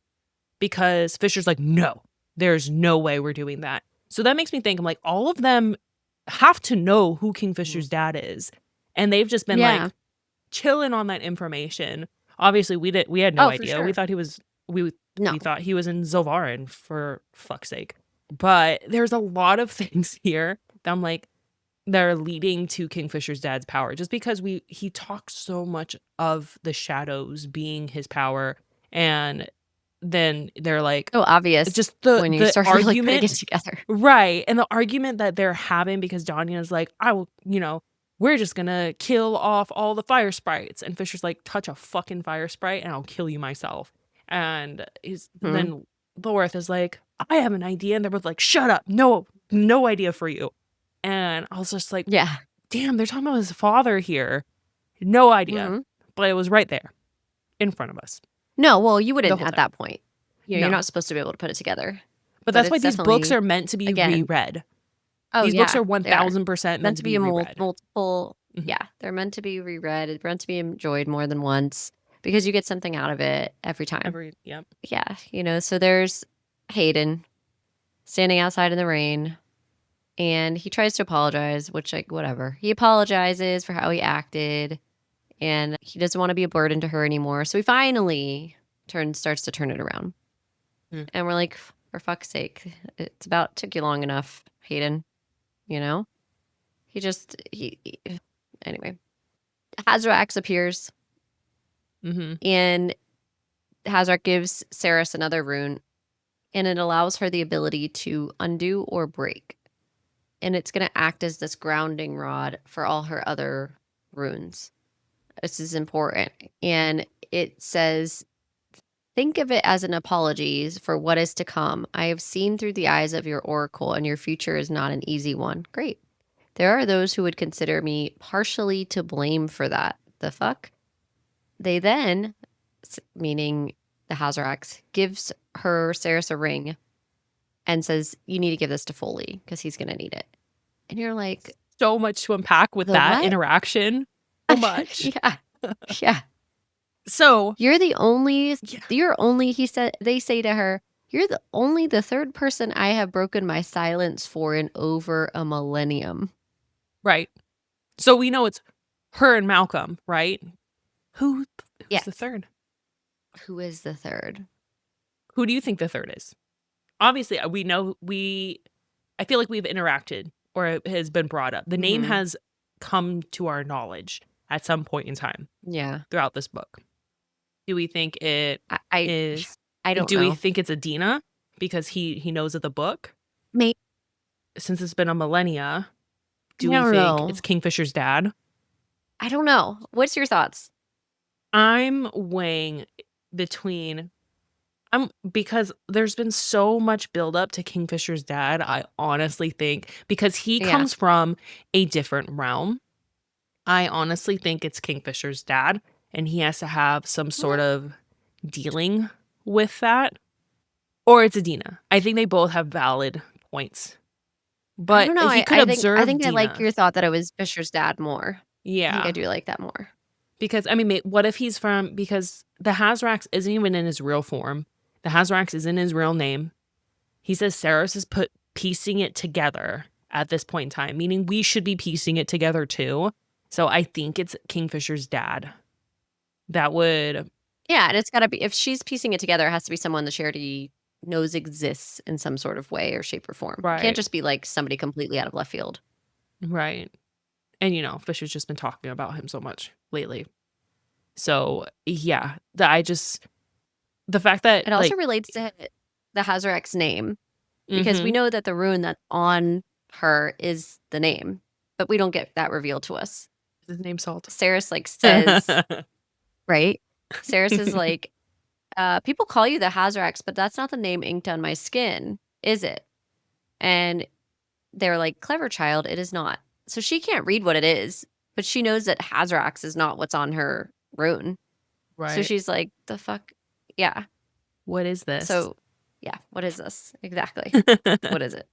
because Fisher's like, no, there's no way we're doing that. So that makes me think, I'm like, all of them have to know who Mhm. Kingfisher's dad is. And they've just been Yeah. like chilling on that information. Obviously, we had no Oh, for idea. We sure. thought he was we No. we thought he was in Zilvarin for fuck's sake. But there's a lot of things here that I'm like, they're leading to Kingfisher's dad's power just because he talks so much of the shadows being his power, and then they're like So obvious just when you the start really putting argument, it together. right, and the argument that they're having because Donya's like, I will, we're just gonna kill off all the fire sprites, and Fisher's like, touch a fucking fire sprite and I'll kill you myself. And Mhm. then Lorith is like, I have an idea, and they're both like, shut up, no idea for you. And I was just like, Yeah. damn, they're talking about his father here. No idea. Mhm. But it was right there in front of us No, well, you the wouldn't whole at time. that point. You're No. not supposed to be able to put it together. But But that's why it's these books definitely, are meant to be again, reread. oh, These books yeah, are they are. 1000% meant Meant to to be be a reread. multiple, Mhm. yeah, they're meant to be reread. It's meant to be enjoyed more than once because you get something out of it every time. Yep. Yeah, so there's Hayden standing outside in the rain, and he tries to apologize, which, like, whatever. He apologizes for how he acted, and he doesn't wanna be a burden to her anymore, so he finally starts to turn it around. Mm. And we're like, "For fuck's sake, it's about took you long enough, Hayden," you know? He just he anyway. Hazrax appears, Mhm. and Hazrak gives Saris another rune, and it allows her the ability to undo or break. And it's gonna act as this grounding rod for all her other runes. This is important. And it says, think of it as an apologies for what is to come. I have seen through the eyes of your oracle, and your future is not an easy one. Great. There are those who would consider me partially to blame for that. The fuck? They then, meaning the Hazarax, gives her Saris a ring and says, you need to give this to Foley because he's going to need it. And you're like, So much to unpack with the that what? interaction. So much. Yeah. Yeah. So, yeah. You're only, they say to her, you're the third person I have broken my silence for in over a millennium. Right. So we know it's her and Malcolm, right? Who's Yes. the third? Who is the third? Who do you think the third is? Obviously, we know I feel like we've interacted or it has been brought up. The name Mm-hmm. has come to our knowledge at some point in time Yeah. throughout this book. Do we think it I, I, is I don't do we know. think it's Adina because he knows of the book? Maybe. Since it's been a millennia, I do we don't think know. it's Kingfisher's dad? I don't know. What's your thoughts? I'm weighing between because there's been so much buildup to Kingfisher's dad. I honestly think because he Yeah. comes from a different realm, I honestly think it's Kingfisher's dad, and he has to have some sort of dealing with that. Or it's Adina. I think they both have valid points. I But don't know. he could I observe think I like Dina. your thought that it was Fisher's dad more. I think I Yeah. do like that more. Because, I mean, what if he's from, because the Hazrax isn't even in his real form. The Hazrax is in his real name. He says Saris is piecing it together at this point in time, meaning we should be piecing it together too. So I think it's Kingfisher's dad. That would, Yeah, and it's got to be if she's piecing it together, it has to be someone that Charity knows exists in some sort of way or shape or form. It can't right, just be like somebody completely out of left field. right. And Fisher's just been talking about him so much lately. So yeah, the fact that It also like, relates to the Hazarek's name because we mm-hmm, know that the rune that's on her is the name, but we don't get that revealed to us. his name's Salt. Saris like says, right? Saris is like, people call you the Hazarax, but that's not the name inked on my skin, is it? And they're like, clever child, it is not. So she can't read what it is, but she knows that Hazarax is not what's on her rune. So Right. she's like, the fuck? Yeah. What is this? So, yeah, what is this? Exactly. What is it?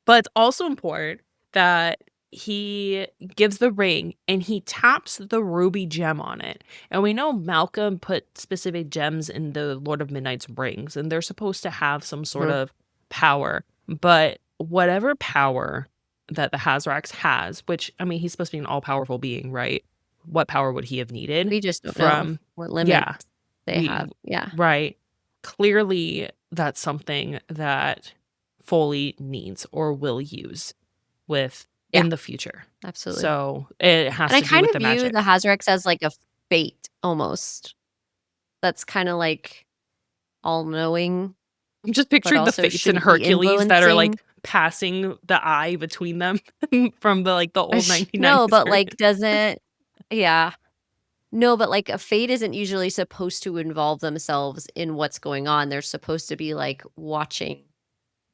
But it's also important that he gives the ring and he taps the ruby gem on it. And we know Malcolm put specific gems in the Lord of Midnight's rings, and they're supposed to have some sort Mhm. of power. But whatever power that the Hazrax has, which, I mean, he's supposed to be an all powerful being, right? What power would he have needed We just don't know from, what yeah, limits they we, have. Yeah. right. Clearly, that's something that Foley needs or will use with Yeah, in the future. absolutely. So, it has And I to do kind with of the view the magic. Hazrex as like a fate almost. That's kinda like all-knowing, I'm just but picturing the also fates in shouldn't be Hercules that are, influencing. like, passing the eye between them from the, like, the old No, 1990s but, like, version. doesn't yeah. No, but, like, a fate isn't usually supposed to involve themselves in what's going on. They're supposed to be, like, watching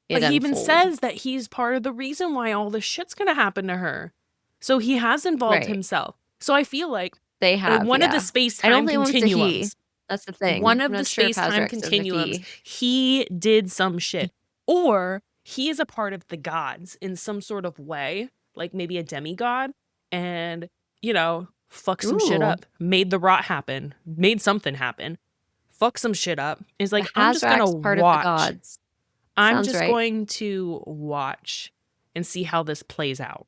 it But he even unfold. says that he's part of the reason why all this shit's gonna happen to her. So he has involved Right. himself. So I feel like They have, one of the yeah. I don't space-time think it's a he. continuums That's the thing. one I'm of the not sure if space-time Hazrex is a continuums, he. he did some shit. Or he is a part of the gods in some sort of way, like maybe a demigod, and, fuck some shit Ooh, up, made the rot happen, made something happen, fuck some shit up. Is the like, I'm just gonna Hazrax part of the watch. gods. I'm Sounds just right. going to watch and see how this plays out.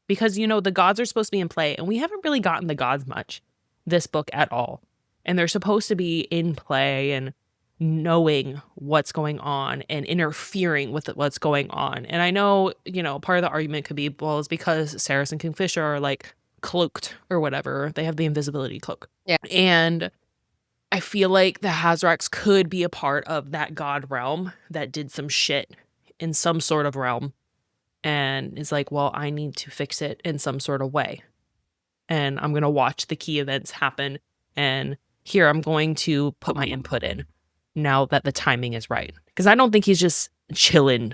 Because, the gods are supposed to be in play, and we haven't really gotten the gods much this book at all. And they're supposed to be in play and knowing what's going on and interfering with what's going on. And I know, part of the argument could be, well, it's because Saracen and Kingfisher are like cloaked or whatever. They have the invisibility cloak. Yeah. And I feel like the Hazrax could be a part of that god realm that did some shit in some sort of realm and is like, well, I need to fix it in some sort of way. And I'm going to watch the key events happen. And here I'm going to put my input in now that the timing is right. Because I don't think he's just chilling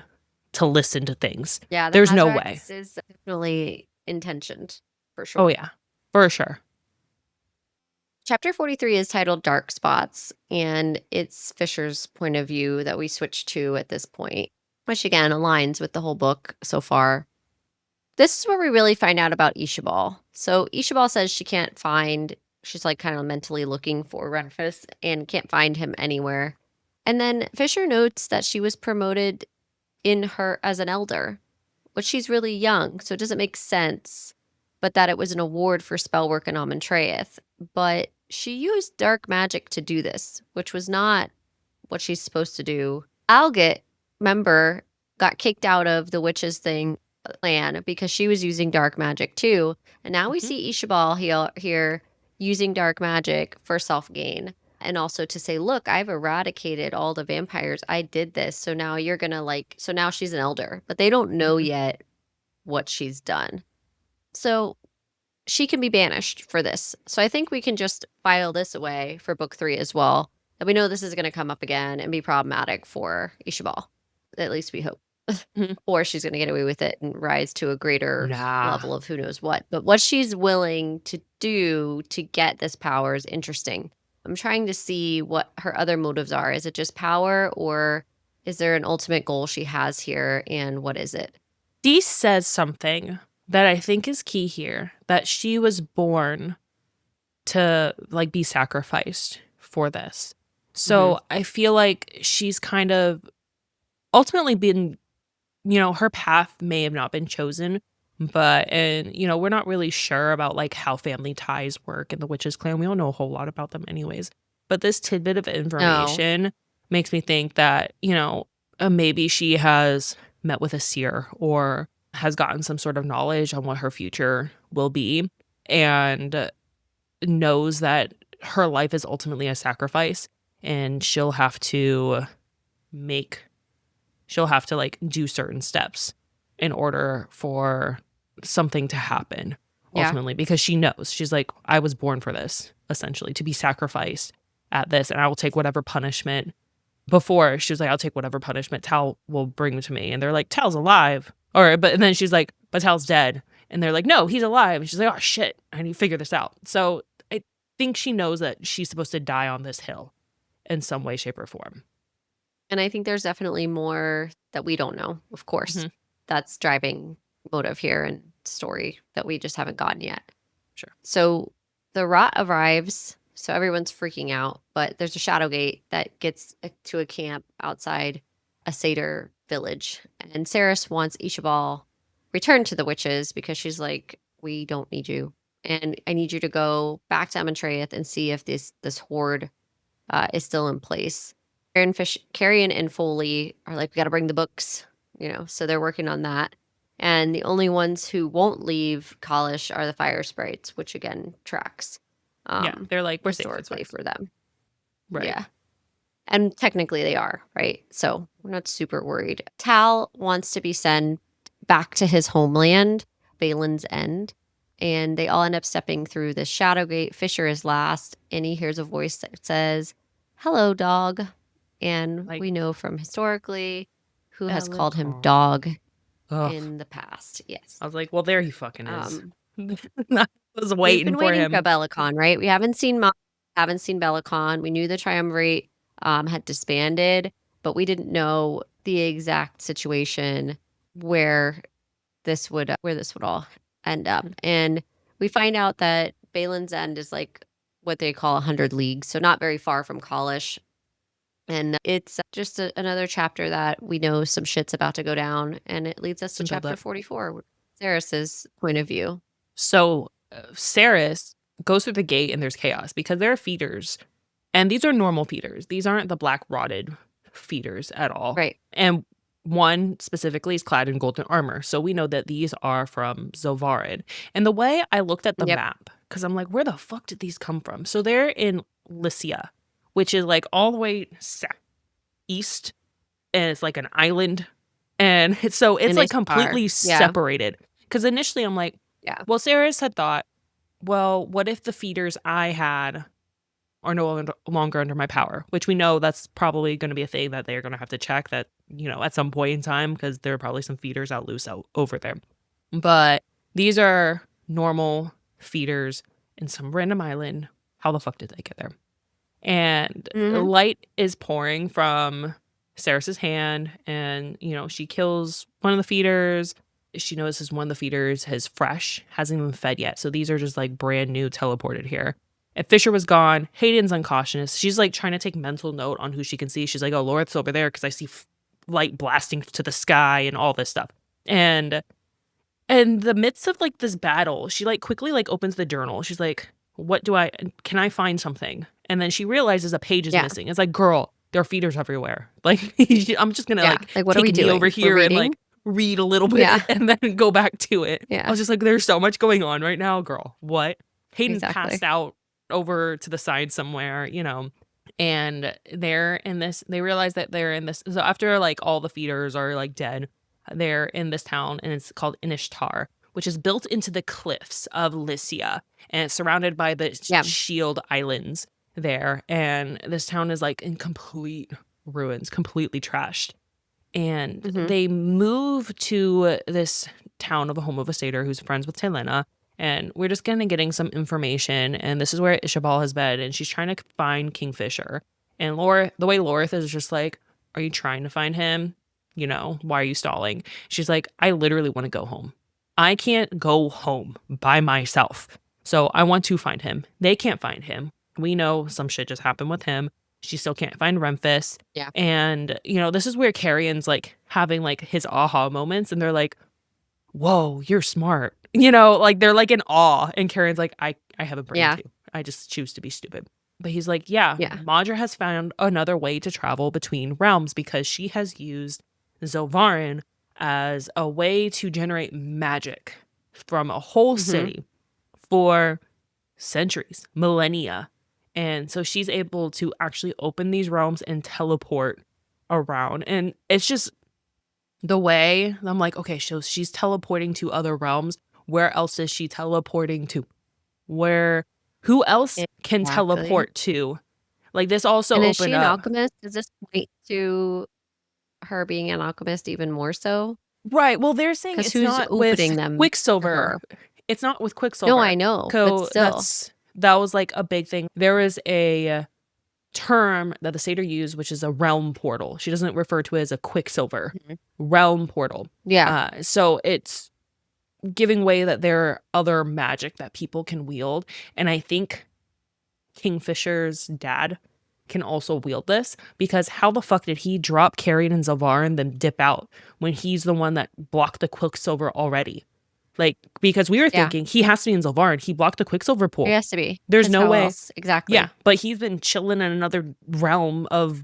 to listen to things. Yeah, the There's no way. Hazrax is definitely intentioned, for Oh, sure. yeah, for sure. Chapter 43 is titled Dark Spots, and it's Fisher's point of view that we switch to at this point, which again aligns with the whole book so far. This is where we really find out about Ishabal. So Ishabal says she's like kind of mentally looking for Renfus and can't find him anywhere. And then Fisher notes that she was promoted in her as an elder, but she's really young, so it doesn't make sense. But that it was an award for spell work in Amontreath. But she used dark magic to do this, which was not what she's supposed to do. Alget, remember, got kicked out of the witches thing clan because she was using dark magic too. And now we Mhm. see Ishabal here using dark magic for self gain. And also to say, look, I've eradicated all the vampires. I did this. So now you're going to so now she's an elder, but they don't know Mhm. yet what she's done. So she can be banished for this. So I think we can just file this away for book 3 as well. And we know this is going to come up again and be problematic for Ishabal. At least we hope. Mhm. Or she's going to get away with it and rise to a greater Nah. level of who knows what. But what she's willing to do to get this power is interesting. I'm trying to see what her other motives are. Is it just power, or is there an ultimate goal she has here, and what is it? Dee says something that I think is key here, that she was born to, like, be sacrificed for this. Mhm. So I feel like she's kind of ultimately been, her path may have not been chosen, but and we're not really sure about like how family ties work in the witches clan. We don't know a whole lot about them anyways. But this tidbit of No. information makes me think that, maybe she has met with a seer or has gotten some sort of knowledge on what her future will be and knows that her life is ultimately a sacrifice and make she'll have to like do certain steps in order for something to happen Yeah. ultimately because she knows she's like, I was born for this, essentially, to be sacrificed at this, and I will take whatever punishment. Before she was like, I'll take whatever punishment Tal will bring to me, and they're like, Tal's alive, and then she's like, but Tal's dead, and they're like, no, he's alive, and she's like, oh shit, I need to figure this out. So I think she knows that she's supposed to die on this hill in some way, shape, or form. And I think there's definitely more that we don't know, of course. Hmm. That's driving motive here and story that we just haven't gotten yet. Sure. So the rot arrives, so everyone's freaking out, but there's a shadow gate that gets to a camp outside a satyr village. And Saris wants Ishabal returned to the witches because she's like, we don't need you. And I need you to go back to Amentraeth and see if this horde is still in place. Carrion and Foley are like, we got to bring the books, so they're working on that. And the only ones who won't leave Kalish are the fire sprites, which again tracks. Yeah, they're like, we're safe, historically for them. Right. Yeah. And technically they are, right? So we're not super worried. Tal wants to be sent back to his homeland, Balin's End. And they all end up stepping through the shadow gate. Fisher is last, and he hears a voice that says, hello, dog. And Like, we know from historically who has called him Belicon. dog Ugh. in the past. Yes. I was like, well, there he fucking is. I was waiting We've been for waiting him. for Belicon, right? We haven't seen Belicon. We knew the Triumvirate had disbanded, but we didn't know the exact situation where this would all end up. And we find out that Balin's End is like what they call 100 leagues, so not very far from Kalish. And it's just another chapter that we know some shit's about to go down, and it leads us to chapter 44, Saris's point of view. So Saris goes through the gate and there's chaos because there are feeders, and these are normal feeders. These aren't the black rotted feeders at all. Right. And one specifically is clad in golden armor. So we know that these are from Zovarid. And the way I looked at the map, because I'm like, where the fuck did these come from? So they're in Lycia, which is like all the way east, and it's like an island. And so it's like completely separated. Because initially I'm like, well, Saris had thought, well, what if the feeders I had are no longer under my power? Which we know that's probably going to be a thing that they're going to have to check that, at some point in time, because there are probably some feeders out loose over there. But these are normal feeders in some random island. How the fuck did they get there? And light is pouring from Saris's hand, and, she kills one of the feeders. She notices one of the feeders is fresh, hasn't even fed yet. So these are just like brand new teleported here. And Fisher was gone. Hayden's uncautious. She's like trying to take mental note on who she can see. She's like, oh, Loreth's over there because I see light blasting to the sky and all this stuff. And in the midst of like this battle, she like quickly like opens the journal. She's like, can I find something? And then she realizes a page is missing. It's like, girl, there are feeders everywhere. Like, I'm just going to like what are we doing? over here and like read a little bit and then go back to it. I was just like, there's so much going on right now, girl. What? Hayden passed out over to the side somewhere, and they're in this, they realize that they're in this. So after like all the feeders are like dead, they're in this town, and it's called Inishtar, which is built into the cliffs of Lycia, and it's surrounded by the shield islands there. And this town is like in complete ruins, completely trashed. And they move to this town of a home of a satyr who's friends with Telena. And we're just kind of getting some information. And this is where Ishabal has been. And she's trying to find Kingfisher. And the way Loreth is just like, are you trying to find him? Why are you stalling? She's like, I literally want to go home. I can't go home by myself. So I want to find him. They can't find him. We know some shit just happened with him. She still can't find Remphis. Yeah. And, this is where Carrion's like having like his aha moments. And they're like, whoa, you're smart. Like they're like in awe. And Carrion's like, I have a brain too. I just choose to be stupid. But he's like, Madra has found another way to travel between realms because she has used Zovarin as a way to generate magic from a whole city for centuries, millennia. And so she's able to actually open these realms and teleport around. And it's just the way I'm like, okay, so she's teleporting to other realms. Where else is she teleporting to? Who else can teleport to? Like this also and opened is she an alchemist? Does this point to her being an alchemist even more so? Right. Well, they're saying it's not with Quicksilver. It's not with Quicksilver. No, I know. But still. That was like a big thing. There is a term that the satyr used, which is a realm portal. She doesn't refer to it as a Quicksilver realm portal. Yeah. So it's giving way that there are other magic that people can wield. And I think Kingfisher's dad can also wield this, because how the fuck did he drop Carrion and Zalvar and then dip out when he's the one that blocked the Quicksilver already? Like, because we were Yeah. thinking he has to be in Zalvar and he blocked the Quicksilver pool. He has to be. There's 'Cause no how way. else? Exactly. Yeah, but he's been chilling in another realm of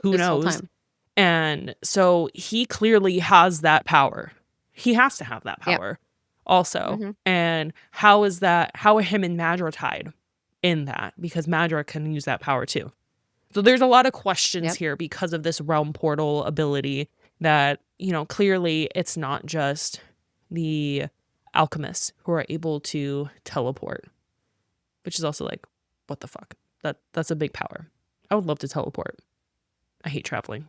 who This whole knows. time. And so he clearly has that power. He has to have that Yep. power also. Mhm. And how is that? How are him and Madra tied in that? Because Madra can use that power too. So there's a lot of questions Yep. here because of this realm portal ability that, you know, clearly it's not just the alchemists who are able to teleport, which is also like, what the fuck? That's a big power. I would love to teleport. I hate traveling.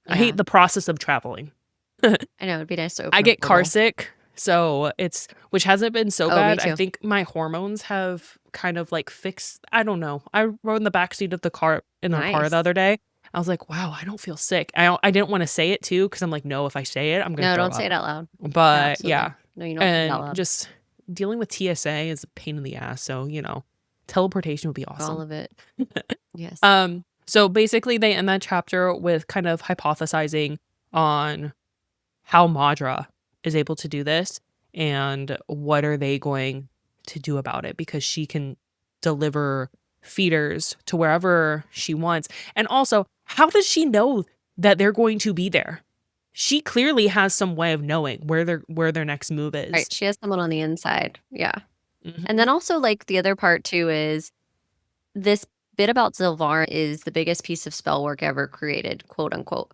I Yeah. hate the process of traveling. I know, it'd be nice to open I a get car portal. sick, so it's which hasn't been so Oh, me bad. I too. think my hormones have kind of like fixed. I don't know. I rode in the backseat of the car the Nice. other day. I was like, wow, I don't feel sick. I didn't want to say it too because I'm like, no, if I say it, I'm gonna No, throw don't say up. it out loud. No, But yeah, absolutely. No, you don't say it out and loud. just dealing with TSA is a pain in the ass. So you know, teleportation would be All awesome. of it. Yes. So basically, they end that chapter with kind of hypothesizing on how Madra is able to do this and what are they going to do about it, because she can deliver feeders to wherever she wants. And also, how does she know that they're going to be there? She clearly has some way of knowing where their next move Right, is. she has someone on the inside. Yeah. And Mhm. then also, like, the other part too is this bit about Sylvar is the biggest piece of spell work ever created, quote unquote.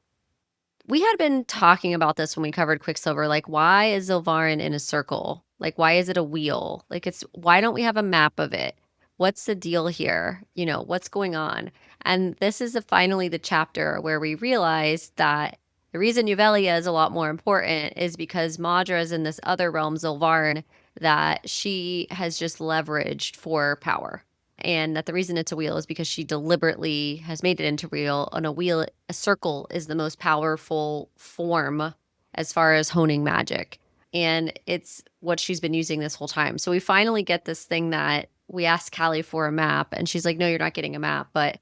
We had been talking about this when we covered Quicksilver, like, why is Zilvarin in a circle? Like, why is it a wheel? Like, it's why don't we have a map of it? What's the deal here? You know, what's going on? And this is finally the chapter where we realize that the reason Uvelia is a lot more important is because Madra is in this other realm, Zilvarin, that she has just leveraged for power. And that the reason it's a wheel is because she deliberately has made it into wheel. On a wheel, a circle is the most powerful form as far as honing magic. And it's what she's been using this whole time. So we finally get this thing that we asked Callie for a map, and she's like, no, you're not getting a map. But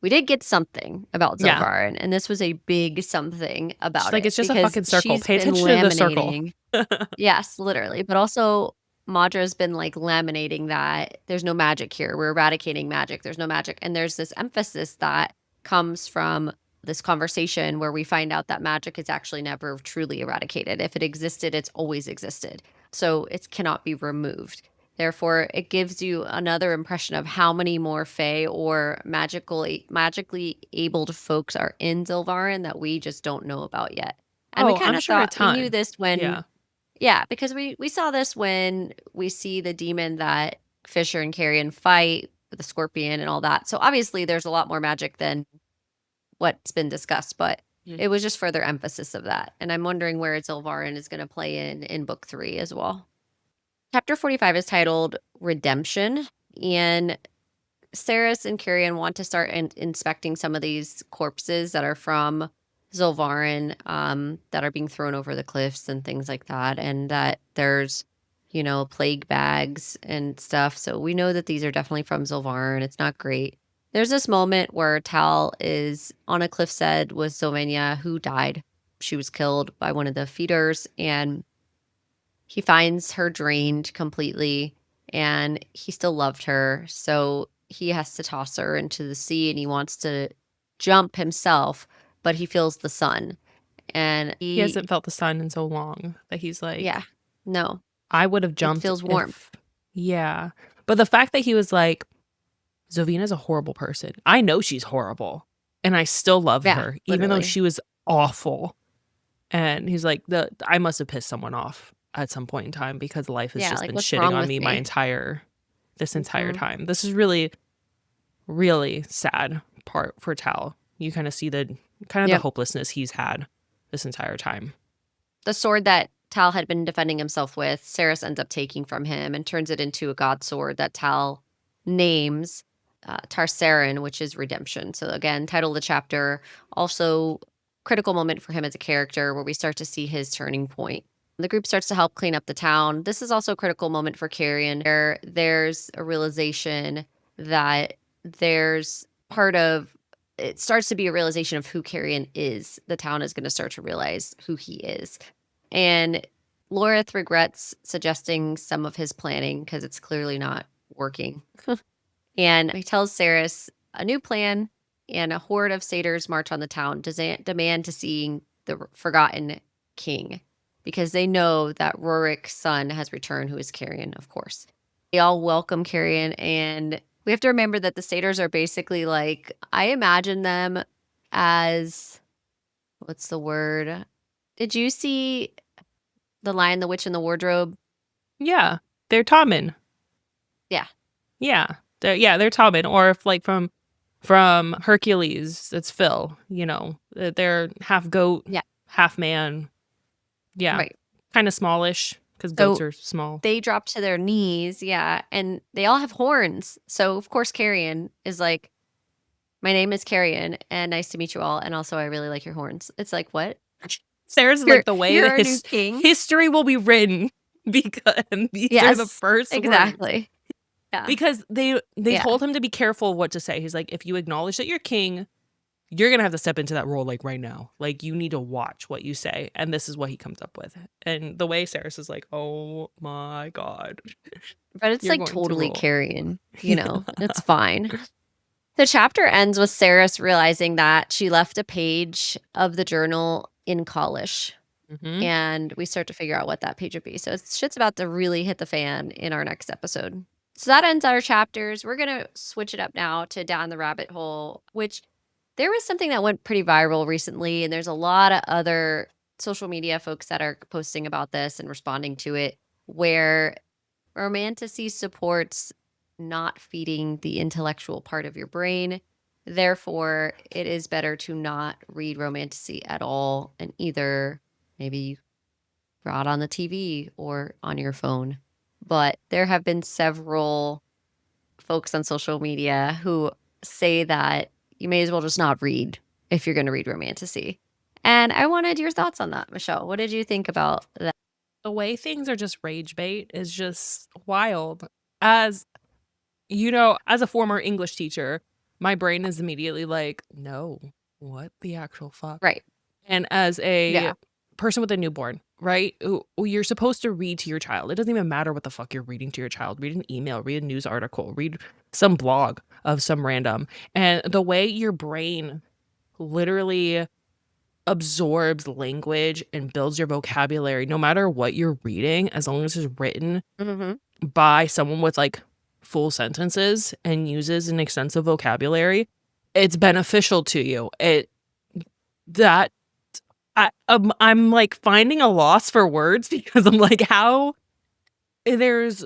we did get something about Yeah. Zilvarin, and this was a big something She's about like, it it's just a because fucking circle. she's Pay been attention to the circle. laminating. Yes, literally. But also, Madra's been like laminating that there's no magic here. We're eradicating magic. There's no magic. And there's this emphasis that comes from this conversation where we find out that magic is actually never truly eradicated. If it existed, it's always existed. So it cannot be removed. Therefore, it gives you another impression of how many more Fae or magically abled folks are in Zilvarin that we just don't know about yet. And we Oh, kind I'm of sure a thought we knew ton. this when Yeah. yeah, because we saw this when we see the demon that Fisher and Carrion fight with the scorpion and all that. So obviously there's a lot more magic than what's been discussed, but Mm. it was just further emphasis of that. And I'm wondering where Ilvarin is going to play in book 3 as well. Chapter 45 is titled Redemption, and Saris and Carrion want to start inspecting some of these corpses that are from Zolvarin, that are being thrown over the cliffs and things like that, and that there's, you know, plague bags and stuff. So we know that these are definitely from Zolvarin. It's not great. There's this moment where Tal is on a cliff's edge with Sylvania, who died. She was killed by one of the feeders, and he finds her drained completely, and he still loved her. So he has to toss her into the sea, and he wants to jump himself, but he feels the sun. And He hasn't felt the sun in so long that he's yeah, like, no, I would have it jumped feels warm. if, yeah. But the fact that he was like, Zovina's a horrible person. I know she's horrible. And I still love Yeah, her, even though literally. she was awful. And he's like, I must have pissed someone off at some point in time because life has Yeah, just like, been what's shitting wrong on with me me? this entire Mhm. time. This is really, really sad part for Tal. You kind of see the Yep. hopelessness he's had this entire time. The sword that Tal had been defending himself with, Saris ends up taking from him and turns it into a god sword that Tal names Tarsarin, which is redemption. So again, title of the chapter, also critical moment for him as a character where we start to see his turning point. The group starts to help clean up the town. This is also a critical moment for Carrion, where there's a realization that there's part of it starts to be a realization of who Carrion is. The town is going to start to realize who he is. And Lorith regrets suggesting some of his planning because it's clearly not working. And he tells Saris a new plan, and a horde of satyrs march on the town, demand to see the forgotten king because they know that Rorik's son has returned, who is Carrion, of course. They all welcome Carrion, and we have to remember that the satyrs are basically like, I imagine them as, what's the word? Did you see The Lion, the Witch, and the Wardrobe? Yeah, they're Tommen. Yeah. Yeah, they're Tommen. Or if like from Hercules, it's Phil. You know, they're half goat, Yeah. half man. Yeah, Right. kind of smallish because goats So are small. they drop to their knees, yeah, and they all have horns. So of course Carrion is like, "My name is Carrion, and nice to meet you all, and also I really like your horns." It's like, "What? Sarah's You're like the way you're the our new king?" history will be written because these are the Yes, first words. exactly. Yeah. Because they Yeah. told him to be careful what to say. He's like, if you acknowledge that you're king, you're gonna have to step into that role like right now. Like you need to watch what you say. And this is what he comes up with. And the way Saris is like, oh my God. But it's You're like going to totally rule. Carrion, Yeah. it's fine. The chapter ends with Saris realizing that she left a page of the journal in Kalish. Hmm. And we start to figure out what that page would be. So shit's about to really hit the fan in our next episode. So that ends our chapters. We're gonna switch it up now to Down the Rabbit Hole, which there was something that went pretty viral recently, and there's a lot of other social media folks that are posting about this and responding to it, where romantasy supports not feeding the intellectual part of your brain. Therefore, it is better to not read romantasy at all, and either maybe brought on the TV or on your phone. But there have been several folks on social media who say that you may as well just not read if you're going to read romantasy. And I wanted your thoughts on that, Michelle. What did you think about that? The way things are just rage bait is just wild. As you know, as a former English teacher, my brain is immediately like, no, what the actual fuck? Right. And as a Yeah. person with a newborn, right? You're supposed to read to your child. It doesn't even matter what the fuck you're reading to your child. Read an email, read a news article, read some blog of some random. And the way your brain literally absorbs language and builds your vocabulary, no matter what you're reading, as long as it's written Mm-hmm. by someone with like full sentences and uses an extensive vocabulary, it's beneficial to you. That I'm like finding a loss for words because I'm like, how there's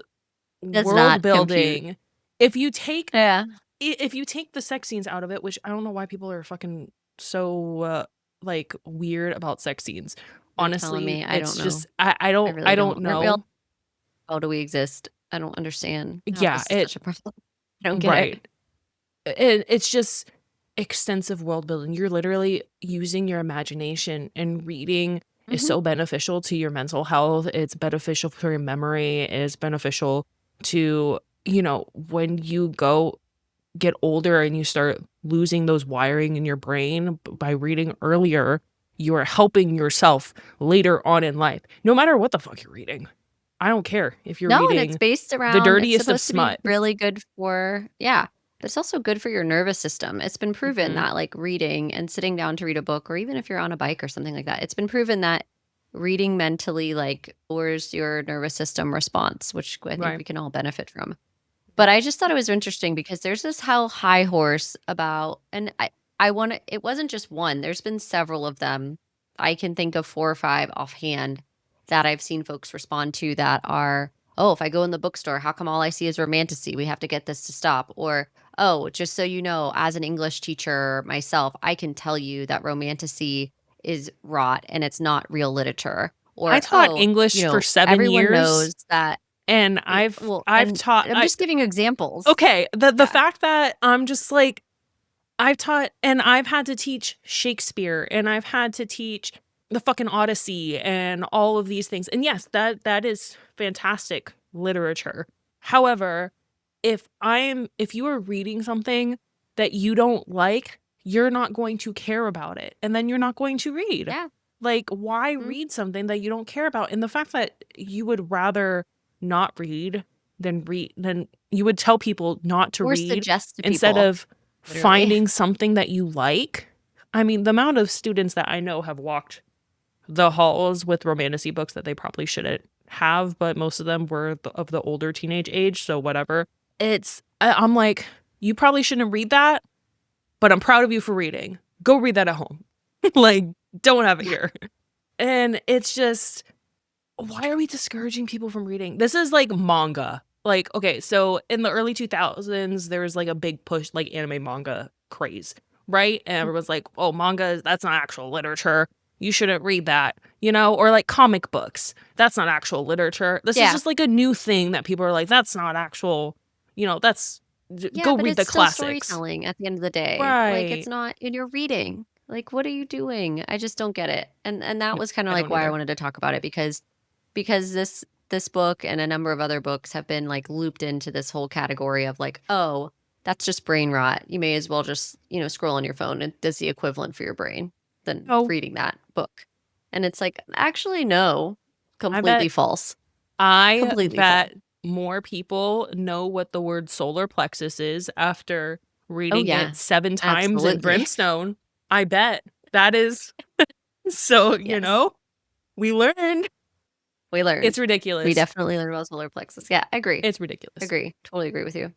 Does world not compute. building. If you take Yeah. if you take the sex scenes out of it, which I don't know why people are fucking so like weird about sex scenes. You're telling Honestly, me. I don't it's know. just I I don't really don't. Aren't we all know. how do we exist? I don't understand how Yeah, this is it such a problem. I don't get right. it. It's just extensive world building. You're literally using your imagination, and reading is Mhm. so beneficial to your mental health. It's beneficial for your memory. It's beneficial to, when you go get older and you start losing those wiring in your brain by reading earlier, you are helping yourself later on in life, no matter what the fuck you're reading. I don't care if you're No, and it's reading based the around it's dirtiest of supposed to be smut. really good for yeah, but it's also good for your nervous system. It's been proven Hmm. that, like, reading and sitting down to read a book, or even if you're on a bike or something like that, it's been proven that reading mentally, like, lowers your nervous system response, which I think Right. we can all benefit from. But I just thought it was interesting because there's this how high horse about and I wanna it wasn't just one, there's been several of them. I can think of 4 or 5 offhand that I've seen folks respond to that are, "Oh, if I go in the bookstore, how come all I see is romantasy? We have to get this to stop." Or, "Oh, just so you know, as an English teacher myself, I can tell you that romantasy is rot and it's not real literature." I Or, taught "Oh, English for 7 everyone years, knows that." and Yeah, I've well, I've and taught I'm I just giving you examples. okay, the Yeah. fact that I'm just like, I've taught and I've had to teach Shakespeare, and I've had to teach the fucking Odyssey and all of these things. And yes, that is fantastic literature. However, if you are reading something that you don't like, you're not going to care about it. And then you're not going to read. Yeah. Like, why Mhm. read something that you don't care about? And the fact that you would rather not read than you would tell people not to Or read suggest to instead people, of literally. finding something that you like. I mean, the amount of students that I know have walked the halls with romantasy books that they probably shouldn't have, but most of them were of the older teenage age, so whatever. I'm like, you probably shouldn't read that, but I'm proud of you for reading. Go read that at home. Like, don't have it Yeah. here. And it's just, why are we discouraging people from reading? This is like manga. Like, okay, so in the early 2000s, there was like a big push, like anime manga craze, right? And everyone's like, oh, manga, that's not actual literature. You shouldn't read that, or like comic books. That's not actual literature. This is Yeah. just like a new thing that people are like, that's not actual, Yeah, go but read it's the still classics. storytelling at the end of the day. Like, it's Right. not and you're reading. Like, what are you doing? I just don't get it. And that No, was kinda I like don't why I either. wanted to talk about it because this book and a number of other books have been, like, looped into this whole category of like, "Oh, that's just brain rot. You may as well just, scroll on your phone. It does the equivalent for your brain than Oh, reading that book." And it's like, actually, no. I Completely bet false. I Completely false. bet more people know what the word solar plexus is after Oh, reading yeah. it 7 times in Absolutely. Brimstone. I bet. That is so, Yes. we learned. We It's learned. We ridiculous. definitely learned about solar plexus. Yeah, I agree. It's ridiculous. Agree. Totally agree with you.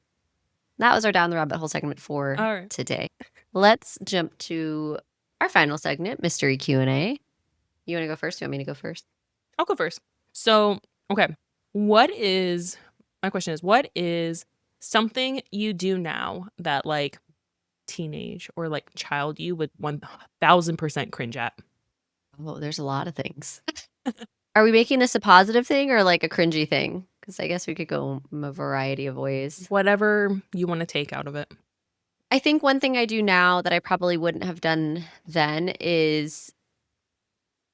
That was our down the rabbit hole segment for Alright. today. Let's jump to our final segment, mystery Q&A. You want to go first? You want me to go first? I'll go first. So, okay. What is my question is, what is something you do now that like teenage or like child you would 1000% cringe at? Oh, there's a lot of things. Are we making this a positive thing or like a cringy thing? Because I guess we could go a variety of ways. Whatever you want to take out of it. I think one thing I do now that I probably wouldn't have done then is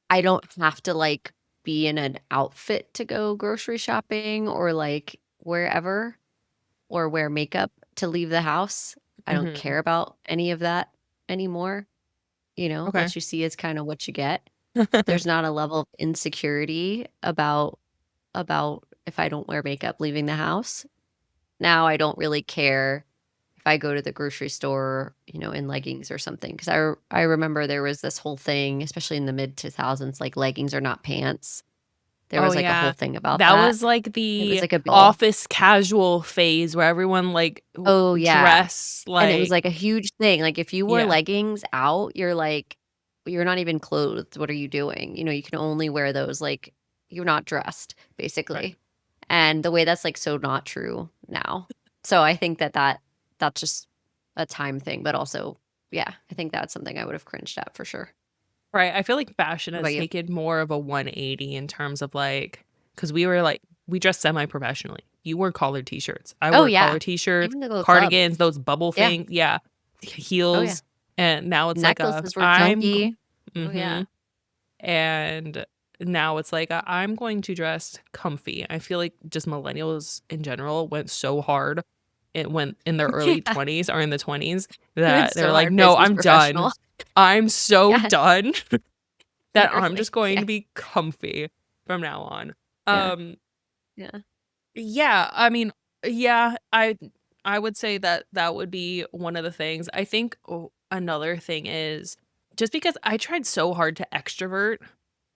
I don't have to like be in an outfit to go grocery shopping or like wherever or wear makeup to leave the house. I don't Mhm. care about any of that anymore. Okay. What you see is kind of what you get. There's not a level of insecurity about if I don't wear makeup leaving the house. Now I don't really care if I go to the grocery store, in leggings or something. Because I remember there was this whole thing, especially in the mid 2000s, like leggings are not pants. There Oh, was like a whole yeah. thing about That that. was like It was the like a bill. office casual phase where everyone like Oh, yeah. dress And it was like like a huge thing. Like if you wore yeah, leggings out, you're like, you're not even clothed. What are you doing? You can only wear those like you're not dressed, right. basically. And the way that's like so not true now. So I think that's just a time thing, but also, yeah, I think that's something I would have cringed at for sure. Right, I feel like fashion What has about you? taken more of a 180 in terms of like, because we were like we dressed semi-professionally. You wore collared t-shirts. I Oh wore yeah. collared t-shirts, Even to go to the club. cardigans, those bubble Yeah. things, yeah, Oh yeah. heels, and now it's like a Necklaces were I'm go chunky. Oh yeah. mhm, and now it's like I'm going to dress comfy. I feel like just millennials in general went so hard it went in their early Yeah. 20s or in the 20s It's that they're so like, hard "No, business I'm done. professional. I'm so Yes. done." That I'm Literally. just going Yeah. to be comfy from now on. Yeah. Um, Yeah. yeah, I mean, yeah, I would say that that would be one of the things. I think another thing is just because I tried so hard to extrovert,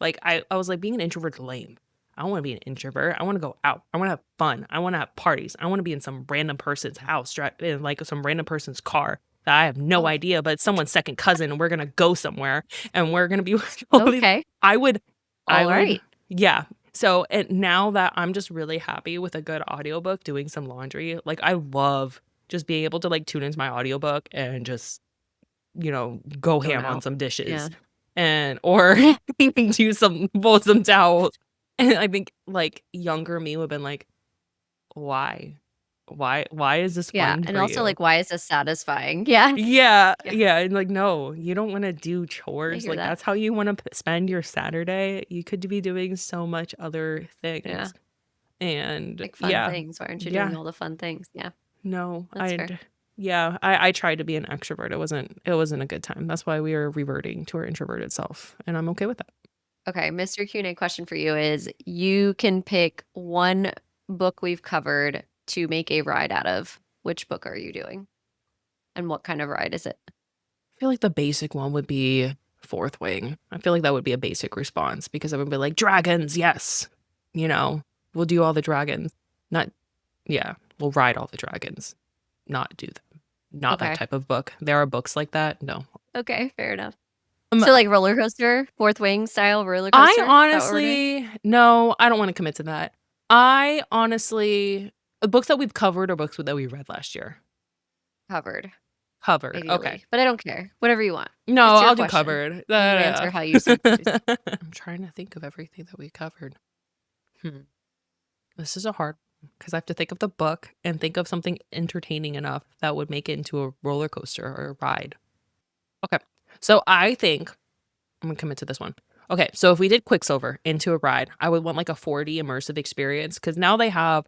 like I was like being an introvert's lame. I don't want to be an introvert. I want to go out. I want to have fun. I want to have parties. I want to be in some random person's house, in like some random person's car that I have no Oh, idea, but it's someone's second cousin, and we're gonna go somewhere, and we're gonna be with all these. okay. I would, I All would, right. yeah. So, and now that I'm just really happy with a good audiobook doing some laundry, like I love just being able to like tune into my audiobook and just, go Zone ham on out. some Yeah. dishes and or do some fold some towels. And I think like younger me would have been like, why? why is this Yeah, fun and for also, you? like, why is this satisfying? Yeah, Yeah, yeah, yeah, and, like, no, you don't wanna do I chores, hear like, that. that's how you wanna spend your Saturday? You could be doing so much other Yeah, things, and like, fun yeah, things. Why aren't you doing yeah, all the fun things? Yeah, no, that's fair. I'd yeah, I tried to be an extrovert, it wasn't a good time, that's why we are reverting to our introverted self, and I'm okay with that. Okay, Mr. Q&A question for you is, you can pick one book we've covered to make a ride out of. Which book are you doing? And what kind of ride is it? I feel like the basic one would be Fourth Wing. I feel like that would be a basic response because I would be like, "Dragons, yes!" You know? We'll do all the dragons. Not yeah, we'll ride all the dragons, not do them. Not that Okay. type of book. There are books like that, no. Okay, fair enough. Um, So, like, roller coaster, fourth wing style roller I coaster? Is that what we're doing? honestly no, I don't wanna commit to that. I honestly the books that we've covered are books that we read last year. Covered, Covered, okay. ideally, but I don't care. Whatever you want. No, It's your I'll do question. covered. You answer how you see fit. I'm trying to think of everything that we covered. Hmm. This is a hard because I have to think of the book and think of something entertaining enough that would make it into a roller coaster or a ride. Okay. So I think I'm gonna commit to this one. Okay, so if we did Quicksilver into a ride, I would want like a 4D immersive experience because now they have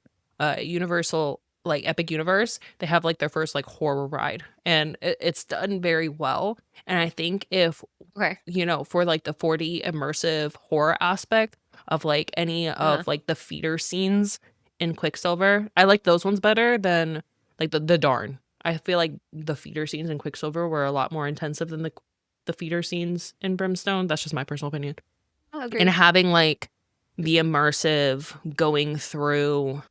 Universal like Epic Universe. They have like their first like horror ride, and it's done very well. And I think if Okay. for like the 4D immersive horror aspect of like any Uh-huh. of like the feeder scenes in Quicksilver, I like those ones better than like the Darn. I feel like the feeder scenes in Quicksilver were a lot more intensive than the feeder scenes in Brimstone. That's just my personal opinion. Oh, And agreed. having like the immersive going through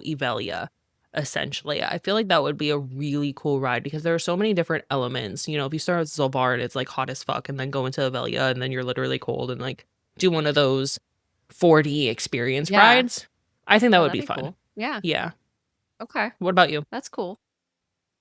Evelia, essentially. I feel like that would be a really cool ride because there are so many different elements. If you start with Zolvar and it's like hot as fuck, and then go into Evelia and then you're literally cold and like do one of those 4D experience Yeah. rides. I think that Oh, would that'd be be fun. cool. Yeah. Yeah. Okay. What about you? That's cool.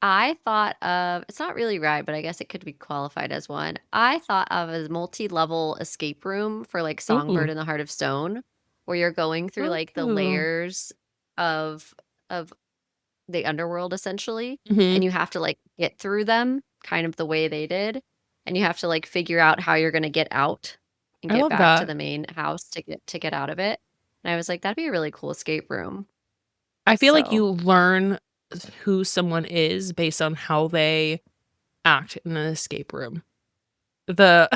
I thought of it's not really ride, but I guess it could be qualified as one. I thought of a multi-level escape room for like Songbird Ooh. in the Heart of Stone, where you're going through like the Ooh. layers of of the underworld essentially, Mhm. and you have to like get through them kind of the way they did, and you have to like figure out how you're going to get out and I get love back to that. the main house to get out of it. And I was like, that'd be a really cool escape room. I feel like So, you learn who someone is based on how they act in an escape room. The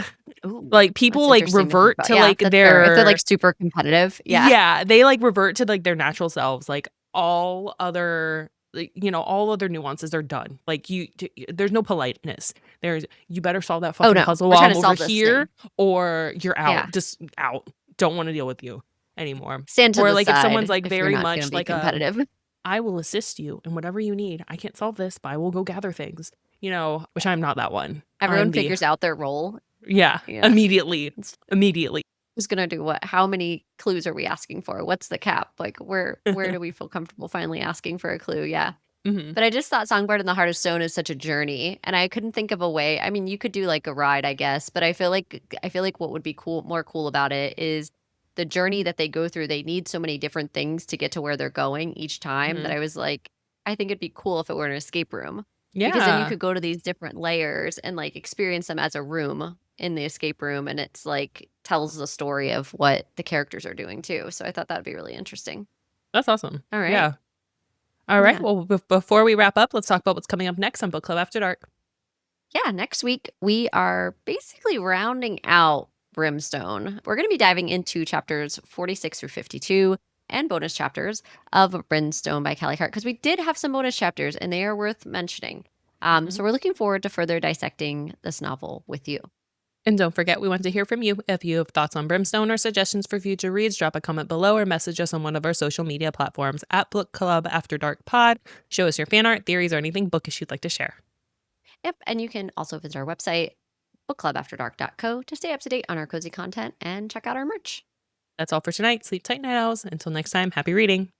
ooh, like, that's people, like, interesting to think revert about. to, Yeah, like, that's fair. If they're like their super competitive, yeah. yeah, they, like, revert to, like, their natural selves, like, all other nuances are done. Like, there's no politeness. "You better solve that Oh fucking no, puzzle we're while trying I'm to over solve this thing. here, or you're Yeah. out. Just out. Don't wanna deal with you anymore." Stand to Or, the like, if someone's, side like, if you're very not gonna much be like, competitive. "I will assist you in whatever you need. I can't solve this, but I will go gather things," which I'm not that one. Everyone I'm the figures out their role. yeah, Yeah. immediately, It's immediately. who's gonna do what? How many clues are we asking for? What's the cap? Like, where do we feel comfortable finally asking for a clue? Yeah. Mhm, But I just thought Songbird in the Heart of Stone is such a journey, and I couldn't think of a way. I mean, you could do like a ride, I guess, but I feel like what would be more cool about it is the journey that they go through. They need so many different things to get to where they're going each time that mhm. I was like, I think it'd be cool if it were an escape room because then you Yeah, could go to these different layers and like experience them as a room in the escape room, and it's like tells the story of what the characters are doing too. So I thought that'd be really interesting. that's awesome. All right. Yeah. Alright, Yeah. well, before we wrap up, let's talk about what's coming up next on Book Club After Dark. Yeah, next week we are basically rounding out Brimstone. We're going to be diving into chapters 46 through 52 and bonus chapters of Brimstone by Callie Hart because we did have some bonus chapters and they are worth mentioning. So Mhm. we're looking forward to further dissecting this novel with you. And don't forget, we want to hear from you. If you have thoughts on Brimstone or suggestions for future reads, drop a comment below or message us on one of our social media platforms at Book Club After Dark Pod. Show us your fan art, theories, or anything bookish you'd like to share. Yep, and you can also visit our website, bookclubafterdark.co, to stay up to date on our cozy content and check out our merch. That's all for tonight. Sleep tight, night owls. Until next time, happy reading.